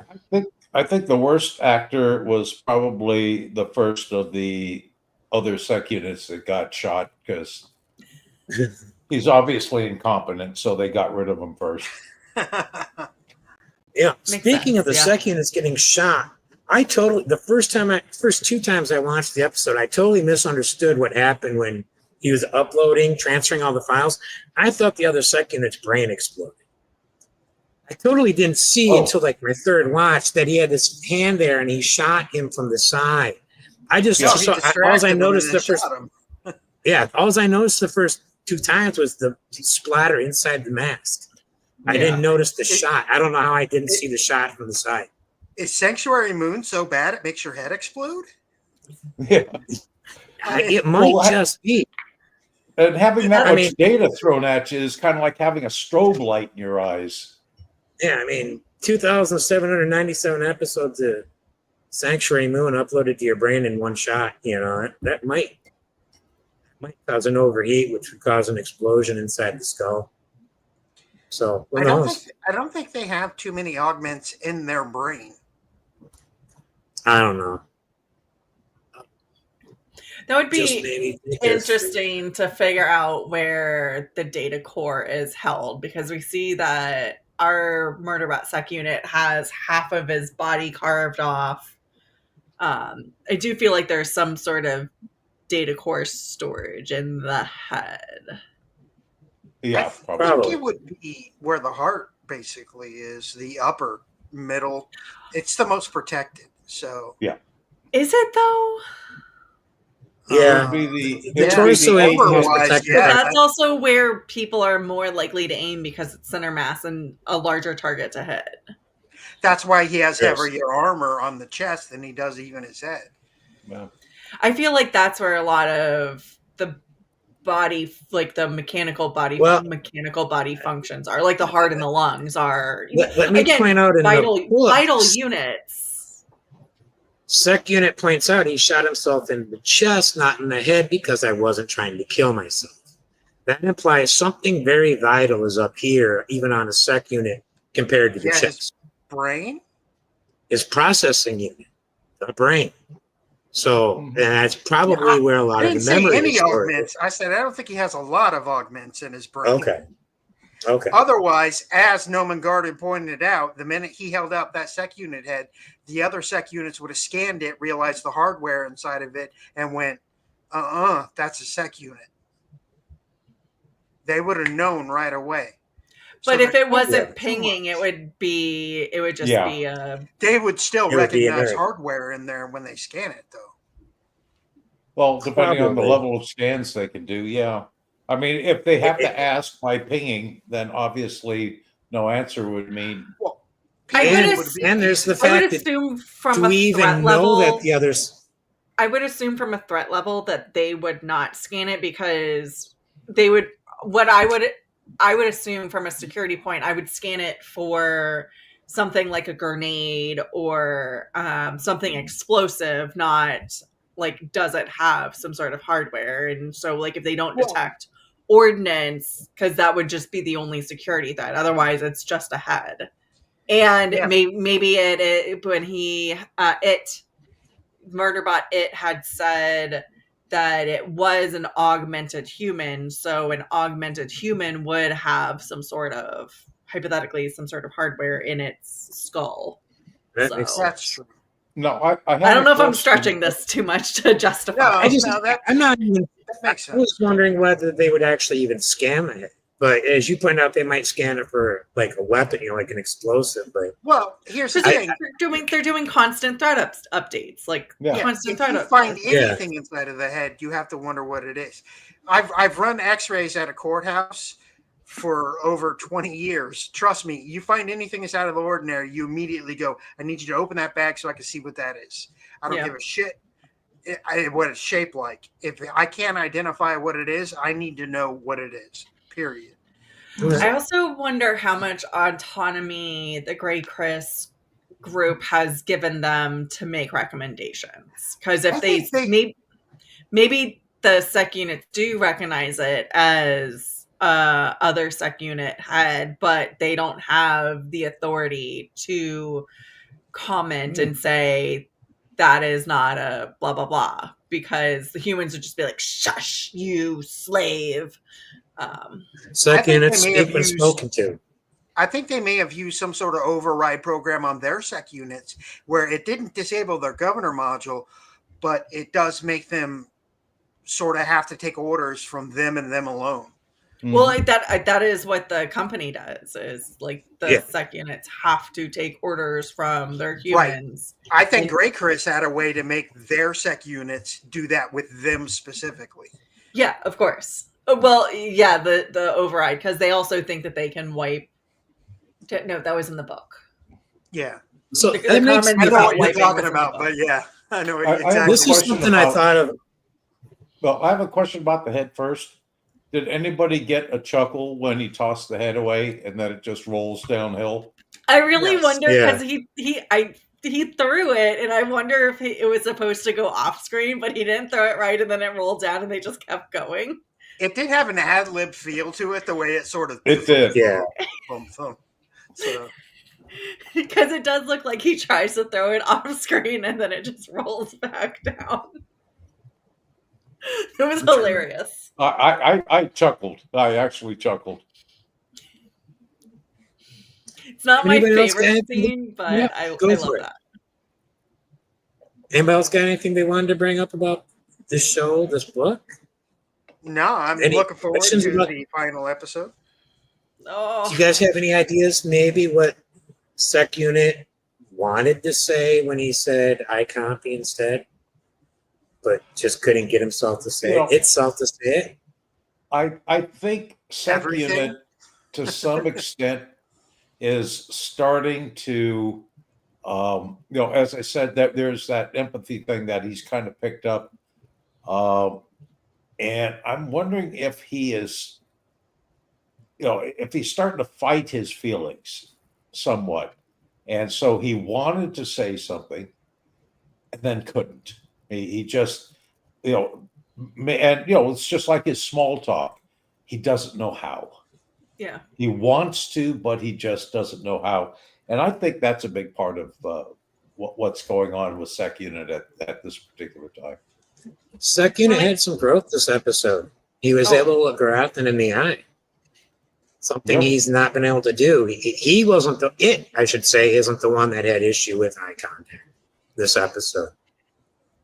I think the worst actor was probably the first of the other sec units that got shot, because he's obviously incompetent, so they got rid of him first. Yeah. Speaking of the sec units getting shot, the first 2 times I watched the episode, I totally misunderstood what happened when he was transferring all the files. I thought the other sec unit's brain exploded. I totally didn't see until like my third watch that he had this hand there and he shot him from the side. I just all I noticed the first 2 times was the splatter inside the mask. I didn't notice the shot. I don't know how I didn't see the shot from the side. Is Sanctuary Moon so bad it makes your head explode? Yeah. It might just be. And having that much data thrown at you is kind of like having a strobe light in your eyes. Yeah, I mean, 2,797 episodes of Sanctuary Moon uploaded to your brain in one shot. That might cause an overheat, which would cause an explosion inside the skull. So I don't think they have too many augments in their brain. I don't know. That would be interesting to figure out where the data core is held, because we see that our Murderbot sec unit has half of his body carved off. I do feel like there's some sort of data core storage in the head. Yeah, I think it would be where the heart basically is, the upper middle. It's the most protected. So yeah, is it though? Yeah, the torso is that's also where people are more likely to aim, because it's center mass and a larger target to hit. That's why he has heavier armor on the chest than he does even his head. Yeah. I feel like that's where a lot of the body, like the mechanical body functions are, like the heart and the lungs are. Let me point out in vital units. Sec unit points out he shot himself in the chest, not in the head, because I wasn't trying to kill myself. That implies something very vital is up here, even on a sec unit, compared to the chest. His brain? His processing unit, the brain. So and that's probably where a lot I of didn't the say memory any is stored. augments. I said I don't think he has a lot of augments in his brain. Okay. Otherwise, as Noman Garden pointed out, the minute he held out that sec unit head, the other sec units would have scanned it, realized the hardware inside of it, and went, that's a sec unit. They would have known right away. But So if it wasn't too pinging, much. it would just be a. They would still It would be recognize very- hardware in there when they scan it, though. Well, depending on the Probably. level of scans they can do, yeah. I mean, if they have to ask by pinging, then obviously no answer would mean. Well, And there's the I would fact that assume from do a we threat even know level. that the others? I would assume from a threat level that they would not scan it because they would. What I would assume from a security point, I would scan it for something like a grenade or something explosive, not like does it have some sort of hardware. And so like if they don't detect ordnance, because that would just be the only security threat. Otherwise, it's just a head. And maybe it when he Murderbot had said that it was an augmented human, so an augmented human would have some sort of hypothetically some sort of hardware in its skull. That makes sense. That's true. No, I don't know if I'm stretching this too much to justify. I'm not even. That makes I was sense. wondering whether they would actually even scan it. But as you point out, they might scan it for like a weapon, like an explosive. But Well, here's the Because thing. they're doing constant threat updates, like constant If threat you updates. find anything inside of the head, you have to wonder what it is. I've run X-rays at a courthouse for over 20 years. Trust me, you find anything that's out of the ordinary, you immediately go, I need you to open that bag so I can see what that is. I don't give a shit what it's shaped like. If I can't identify what it is, I need to know what it is, period. I also wonder how much autonomy the Grey Chris group has given them to make recommendations. Because if maybe the sec units do recognize it as other sec unit head, but they don't have the authority to comment and say that is not a blah blah blah, because the humans would just be like, shush, you slave. sec units speak when spoken to. I think they may have used some sort of override program on their sec units where it didn't disable their governor module, but it does make them sort of have to take orders from them and them alone. Well, like that is what the company does, is like the sec units have to take orders from their humans. Right. I think Grey Chris had a way to make their sec units do that with them specifically. Yeah, of course. Well, yeah, the override, because they also think that they can wipe. No, that was in the book. Yeah. So the that makes, I know what you're talking about, but yeah, I know what exactly. This is something I thought of. Well, I have a question about the head first. Did anybody get a chuckle when he tossed the head away and then it just rolls downhill? I really wonder, because he threw it, and I wonder if it was supposed to go off screen, but he didn't throw it right, and then it rolled down, and they just kept going. It did have an ad lib feel to it, the way it sort of. It did. Yeah. So. Because it does look like he tries to throw it off screen, and then it just rolls back down. It was hilarious. I chuckled. I actually chuckled. It's not Anybody my else got favorite anything? scene, but Yeah, I go love for it. that. Anybody else got anything they wanted to bring up about this show, this book? No, I'm Any looking forward questions to about- the final episode. Oh, Do you guys have any ideas, maybe what sec unit wanted to say when he said I copy instead, but just couldn't get himself to say itself to say it? I think sec Everything? unit to some extent is starting to as I said, that there's that empathy thing that he's kind of picked up. And I'm wondering if he is, if he's starting to fight his feelings somewhat. And so he wanted to say something and then couldn't. He just, it's just like his small talk. He doesn't know how. yeah. He wants to, but he just doesn't know how. And I think that's a big part of what's going on with Sec Unit at this particular time. Sec Unit had some growth this episode. He was able to look Grafton in the eye. Something he's not been able to do. He wasn't I should say, isn't the one that had issue with eye contact this episode.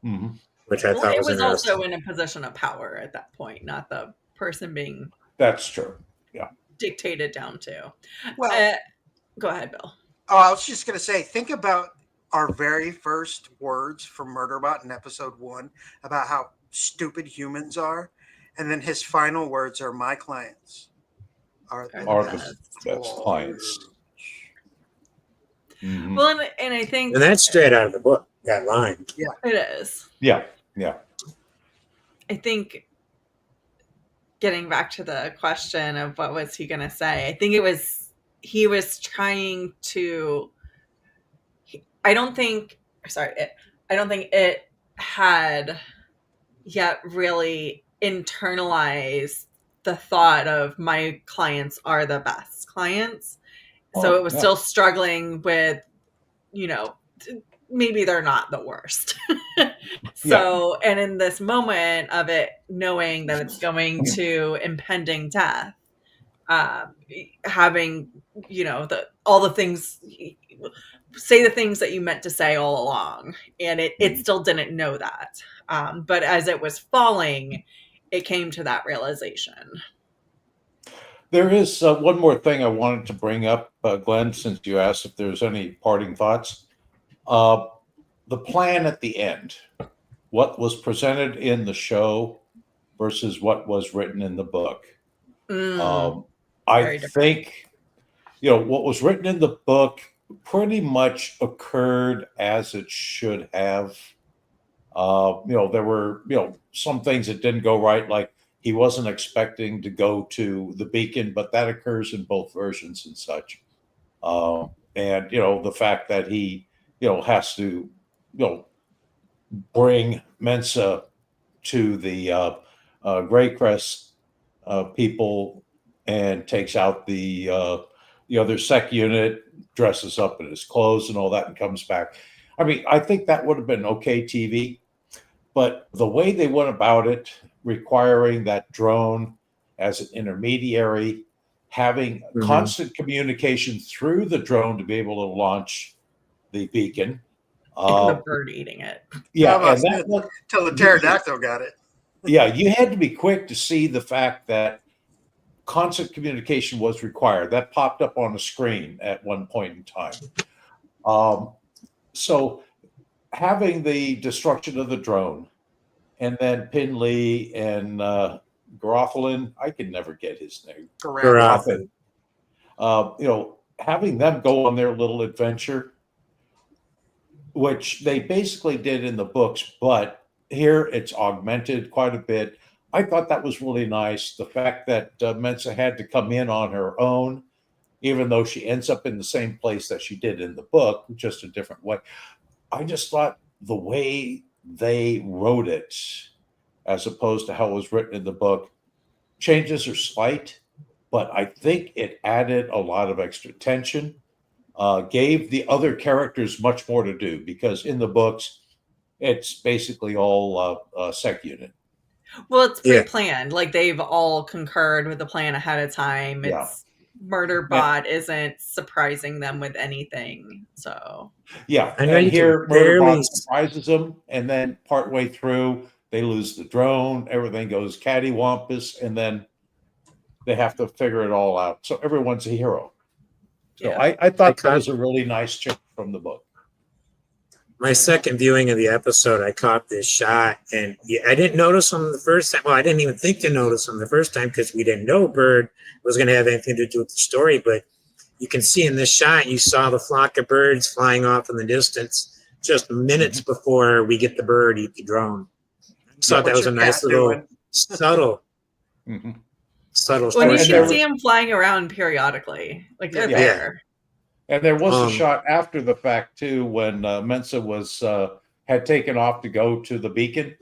Mm-hmm. Which I thought was interesting. It was also in a position of power at that point, not the person being. That's true. Yeah. Dictated down to. Well, go ahead, Bill. Oh, I was just going to say, think about our very first words from Murderbot in episode 1 about how stupid humans are. And then his final words are, my clients are the best clients. Mm-hmm. Well, and I think. And that's straight out of the book, that line. Yeah. It is. Yeah. I think getting back to the question of what was he going to say, I think he was trying to, I don't think it had yet really internalized the thought of my clients are the best clients. So it was still struggling with, maybe they're not the worst. So, and in this moment of it, knowing that it's going to impending death, having, all the things, say the things that you meant to say all along. And it still didn't know that. But as it was falling, it came to that realization. There is one more thing I wanted to bring up, Glenn, since you asked if there's any parting thoughts. The plan at the end, what was presented in the show versus what was written in the book. I think, what was written in the book pretty much occurred as it should have. There were, some things that didn't go right, like he wasn't expecting to go to the beacon, but that occurs in both versions and such. And, the fact that he, has to, bring Mensa to the Greycrest people and takes out the other Sec Unit, dresses up in his clothes and all that, and comes back. I mean, I think that would have been okay TV, but the way they went about it, requiring that drone as an intermediary, having constant communication through the drone to be able to launch the beacon. And the bird eating it. Yeah, until the pterodactyl got it. Yeah, you had to be quick to see the fact that constant communication was required. That popped up on the screen at one point in time. So having the destruction of the drone, and then Pinley and Garofalin, I can never get his name. Garofalin. Having them go on their little adventure, which they basically did in the books, but here it's augmented quite a bit. I thought that was really nice. The fact that Mensa had to come in on her own, even though she ends up in the same place that she did in the book, just a different way. I just thought the way they wrote it, as opposed to how it was written in the book, changes are slight, but I think it added a lot of extra tension, gave the other characters much more to do, because in the books, it's basically all Sec Unit. Well, it's pre-planned. Like they've all concurred with the plan ahead of time. It's Murderbot isn't surprising them with anything. So and here Murderbot surprises them, and then partway through they lose the drone. Everything goes cattywampus, and then they have to figure it all out. So everyone's a hero. So I thought that was a really nice change from the book. My second viewing of the episode, I caught this shot, and I didn't notice him the first time. Well, I didn't even think to notice him the first time because we didn't know Bird was going to have anything to do with the story. But you can see in this shot, you saw the flock of birds flying off in the distance just minutes before we get the bird eat the drone. I thought that was a nice little subtle. Subtle. When you should see him flying around periodically, like they're there. And there was a shot after the fact too, when Mensa had taken off to go to the beacon,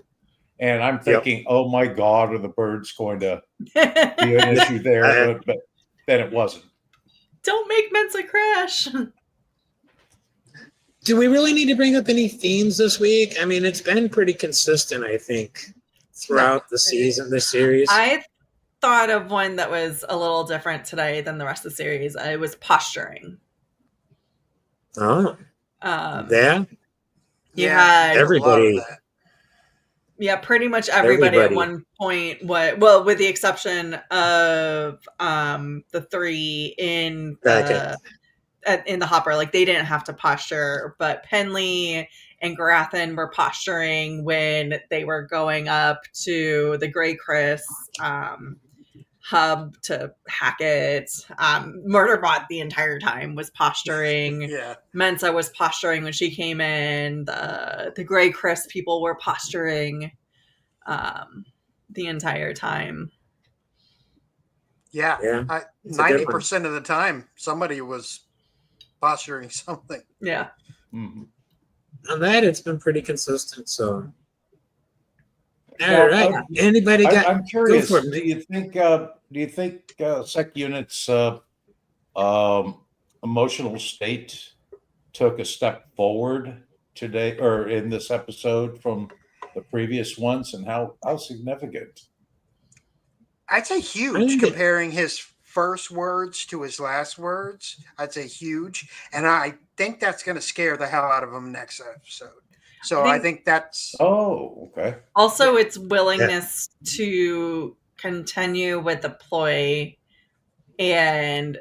and I'm thinking, "Oh my God, are the birds going to be an issue there?" But then it wasn't. Don't make Mensa crash. Do we really need to bring up any themes this week? I mean, it's been pretty consistent, I think, throughout the season, the series. I thought of one that was a little different today than the rest of the series. It was posturing. Oh. Yeah? You had everybody. Yeah, pretty much everybody at one point. Well, with the exception of the three in the hopper, like they didn't have to posture, but Penley and Garathan were posturing when they were going up to the Grey Chris hub to hack it. Murderbot the entire time was posturing. Yeah. Mensa was posturing when she came in. The Grey Chris people were posturing the entire time. Yeah. 90% of the time, somebody was posturing something. Yeah. Mm-hmm. On that, it's been pretty consistent. So, all right. Anybody got? I'm curious. Do you think sec units emotional state took a step forward today or in this episode from the previous ones, and how significant? I'd say huge. Comparing his first words to his last words, I'd say huge, and I think that's going to scare the hell out of him next episode. So I think that's okay. Also, its willingness to continue with the ploy and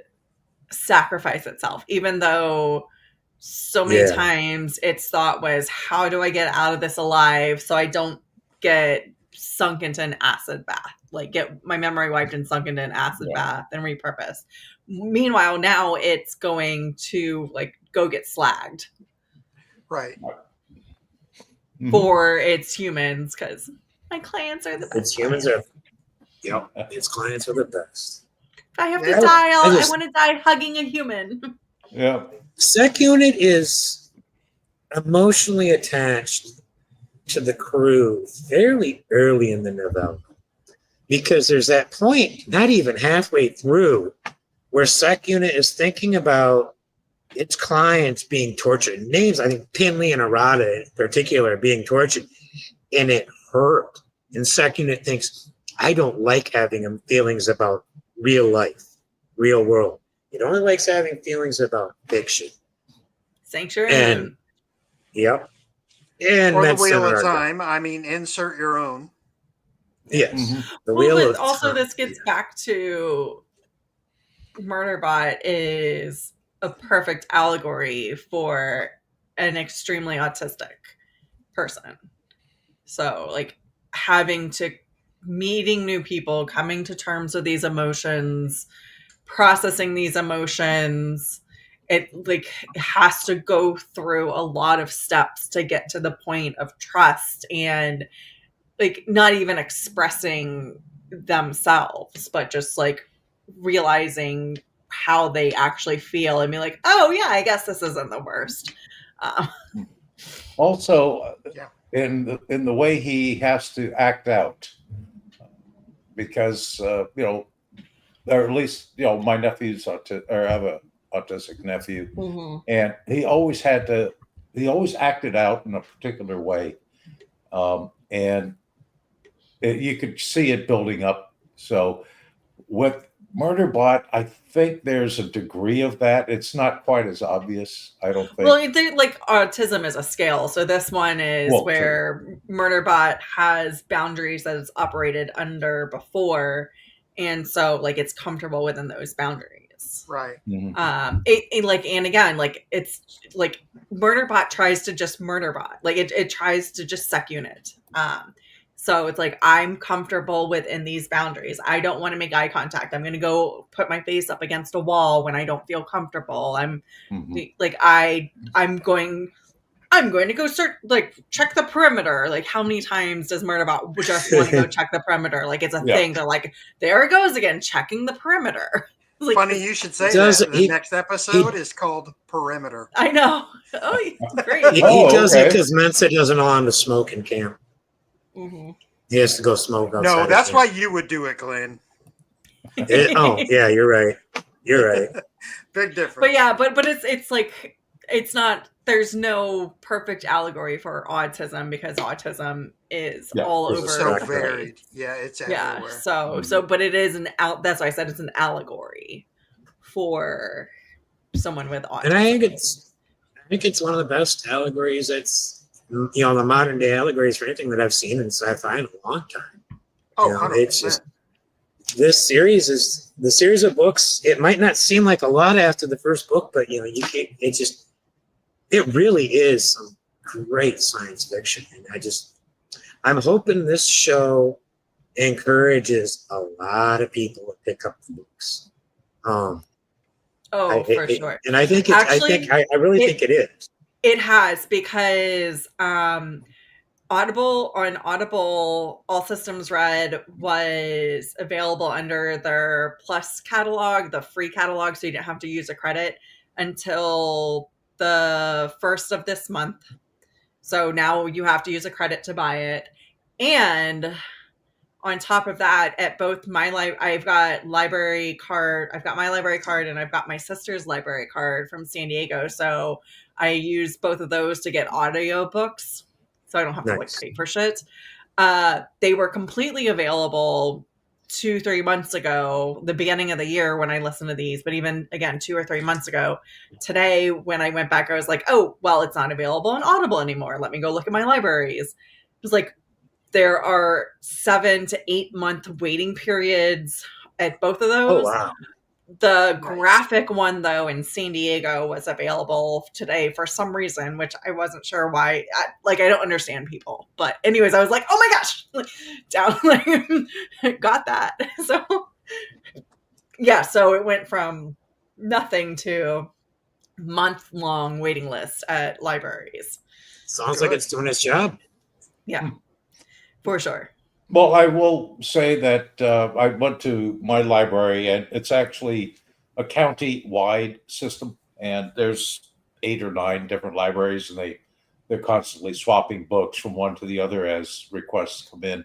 sacrifice itself, even though so many times its thought was, how do I get out of this alive so I don't get sunk into an acid bath, like get my memory wiped and sunk into an acid bath and repurposed. Meanwhile, now it's going to like go get slagged. Right. For its humans, because my clients are the best. Its humans are, its clients are the best. If I have to die, I want to die hugging a human. Yeah. Sec unit is emotionally attached to the crew fairly early in the novella, because there's that point, not even halfway through, where Sec unit is thinking about its clients being tortured. Names, I think Penley and Arata in particular, are being tortured, and it hurt. And Sec unit thinks, I don't like having feelings about real life, real world. It only likes having feelings about fiction. Sanctuary. And and or the Wheel of Time. I mean, insert your own. Yes. Mm-hmm. The Wheel of also Time. This gets back to Murderbot is a perfect allegory for an extremely autistic person. So like meeting new people, coming to terms with these emotions, processing these emotions, it has to go through a lot of steps to get to the point of trust and like not even expressing themselves, but just like realizing how they actually feel and be like, oh yeah, I guess this isn't the worst. Also, in the way he has to act out, because or at least my nephew's I have a autistic nephew, and he always acted out in a particular way, and you could see it building up. So with Murderbot, I think there's a degree of that. It's not quite as obvious, I don't think. Well, like autism is a scale. So this one is where Murderbot has boundaries that it's operated under before, and so like it's comfortable within those boundaries. Right. Mm-hmm. And again, like it's like Murderbot tries to just Murderbot. Like it tries to just sec unit. So it's like, I'm comfortable within these boundaries. I don't want to make eye contact. I'm going to go put my face up against a wall when I don't feel comfortable. I'm like, I'm going to go check the perimeter. Like, how many times does Murderbot just want to go check the perimeter? Like, it's a thing. They're like, there it goes again, checking the perimeter. Like, funny you should say that. The next episode is called Perimeter. I know. Oh, great. He does it because Mensa doesn't allow him to smoke in camp. Mm-hmm. He has to go smoke outside. No, that's why you would do it, Glenn. Yeah, you're right. You're right. Big difference. But yeah, but it's like it's not, there's no perfect allegory for autism because autism is all it's over So the varied. place. Yeah, it's Yeah. everywhere. So, but it is that's why I said it's an allegory for someone with autism. And I think it's one of the best allegories that's, the modern day allegories for anything that I've seen in sci-fi in a long time. Oh, You know, 100%. it's just, this series is the series of books. It might not seem like a lot after the first book, but it really is some great science fiction. And I'm hoping this show encourages a lot of people to pick up the books. For sure. And I think I really think it is. It has, because Audible, All Systems Read was available under their Plus catalog, the free catalog, so you didn't have to use a credit until the 1st of this month. So now you have to use a credit to buy it. And on top of that, at both I've got my library card, and I've got my sister's library card from San Diego. So I use both of those to get audiobooks, so I don't have to pay for shit. They were completely available 2-3 months ago, the beginning of the year when I listened to these, but even again 2 or 3 months ago. Today, when I went back, I was like, oh, well, it's not available on Audible anymore. Let me go look at my libraries. It was like, there are 7 to 8 month waiting periods at both of those. Oh, wow. The graphic one, though, in San Diego was available today for some reason, which I wasn't sure why. I don't understand people. But anyways, I was like, oh my gosh, got that. So, yeah, so it went from nothing to month-long waiting list at libraries. Sounds like it's doing its job. Yeah, for sure. Well, I will say that I went to my library, and it's actually a county-wide system, and there's 8 or 9 different libraries, and they're constantly swapping books from one to the other as requests come in.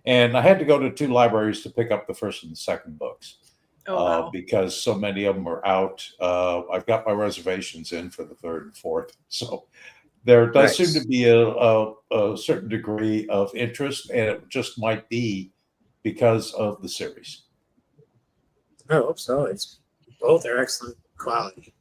And I had to go to 2 libraries to pick up the first and the second books. Wow. Because so many of them were out. I've got my reservations in for the 3rd and 4th, so there does seem to be a certain degree of interest, and it just might be because of the series. I hope so. Both are excellent quality.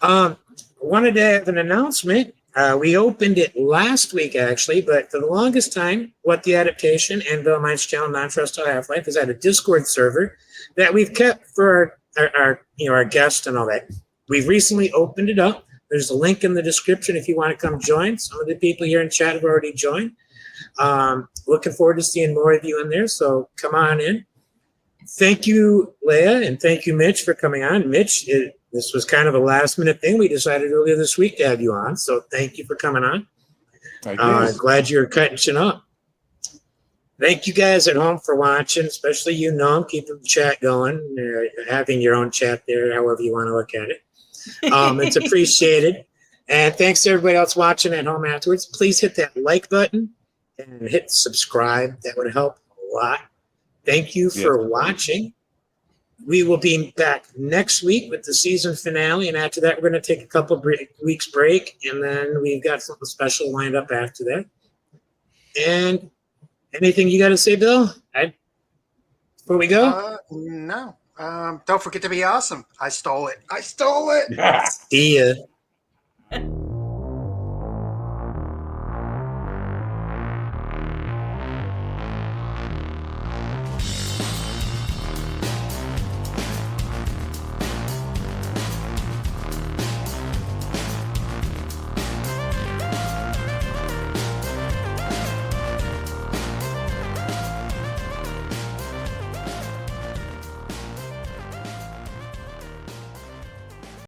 Wanted to have an announcement. We opened it last week, actually, but for the longest time, WtA Adaptation and Bill Mines Channel Non-Trustable Half-Life has had a Discord server that we've kept for our guests and all that. We've recently opened it up. There's a link in the description if you want to come join. Some of the people here in chat have already joined. Looking forward to seeing more of you in there, so come on in. Thank you, Leigh-A, and thank you, Mitch, for coming on. Mitch, this was kind of a last-minute thing. We decided earlier this week to have you on, so thank you for coming on. Glad you're cutting up. Thank you guys at home for watching, especially you, Noam, keeping the chat going, having your own chat there, however you want to look at it. It's appreciated. And thanks to everybody else watching at home afterwards. Please hit that like button and hit subscribe. That would help a lot. Thank you for watching. We will be back next week with the season finale. And after that, we're going to take a couple weeks break. And then we've got something special lined up after that. And anything you got to say, Bill? Before we go? No. Don't forget to be awesome. I stole it. See ya.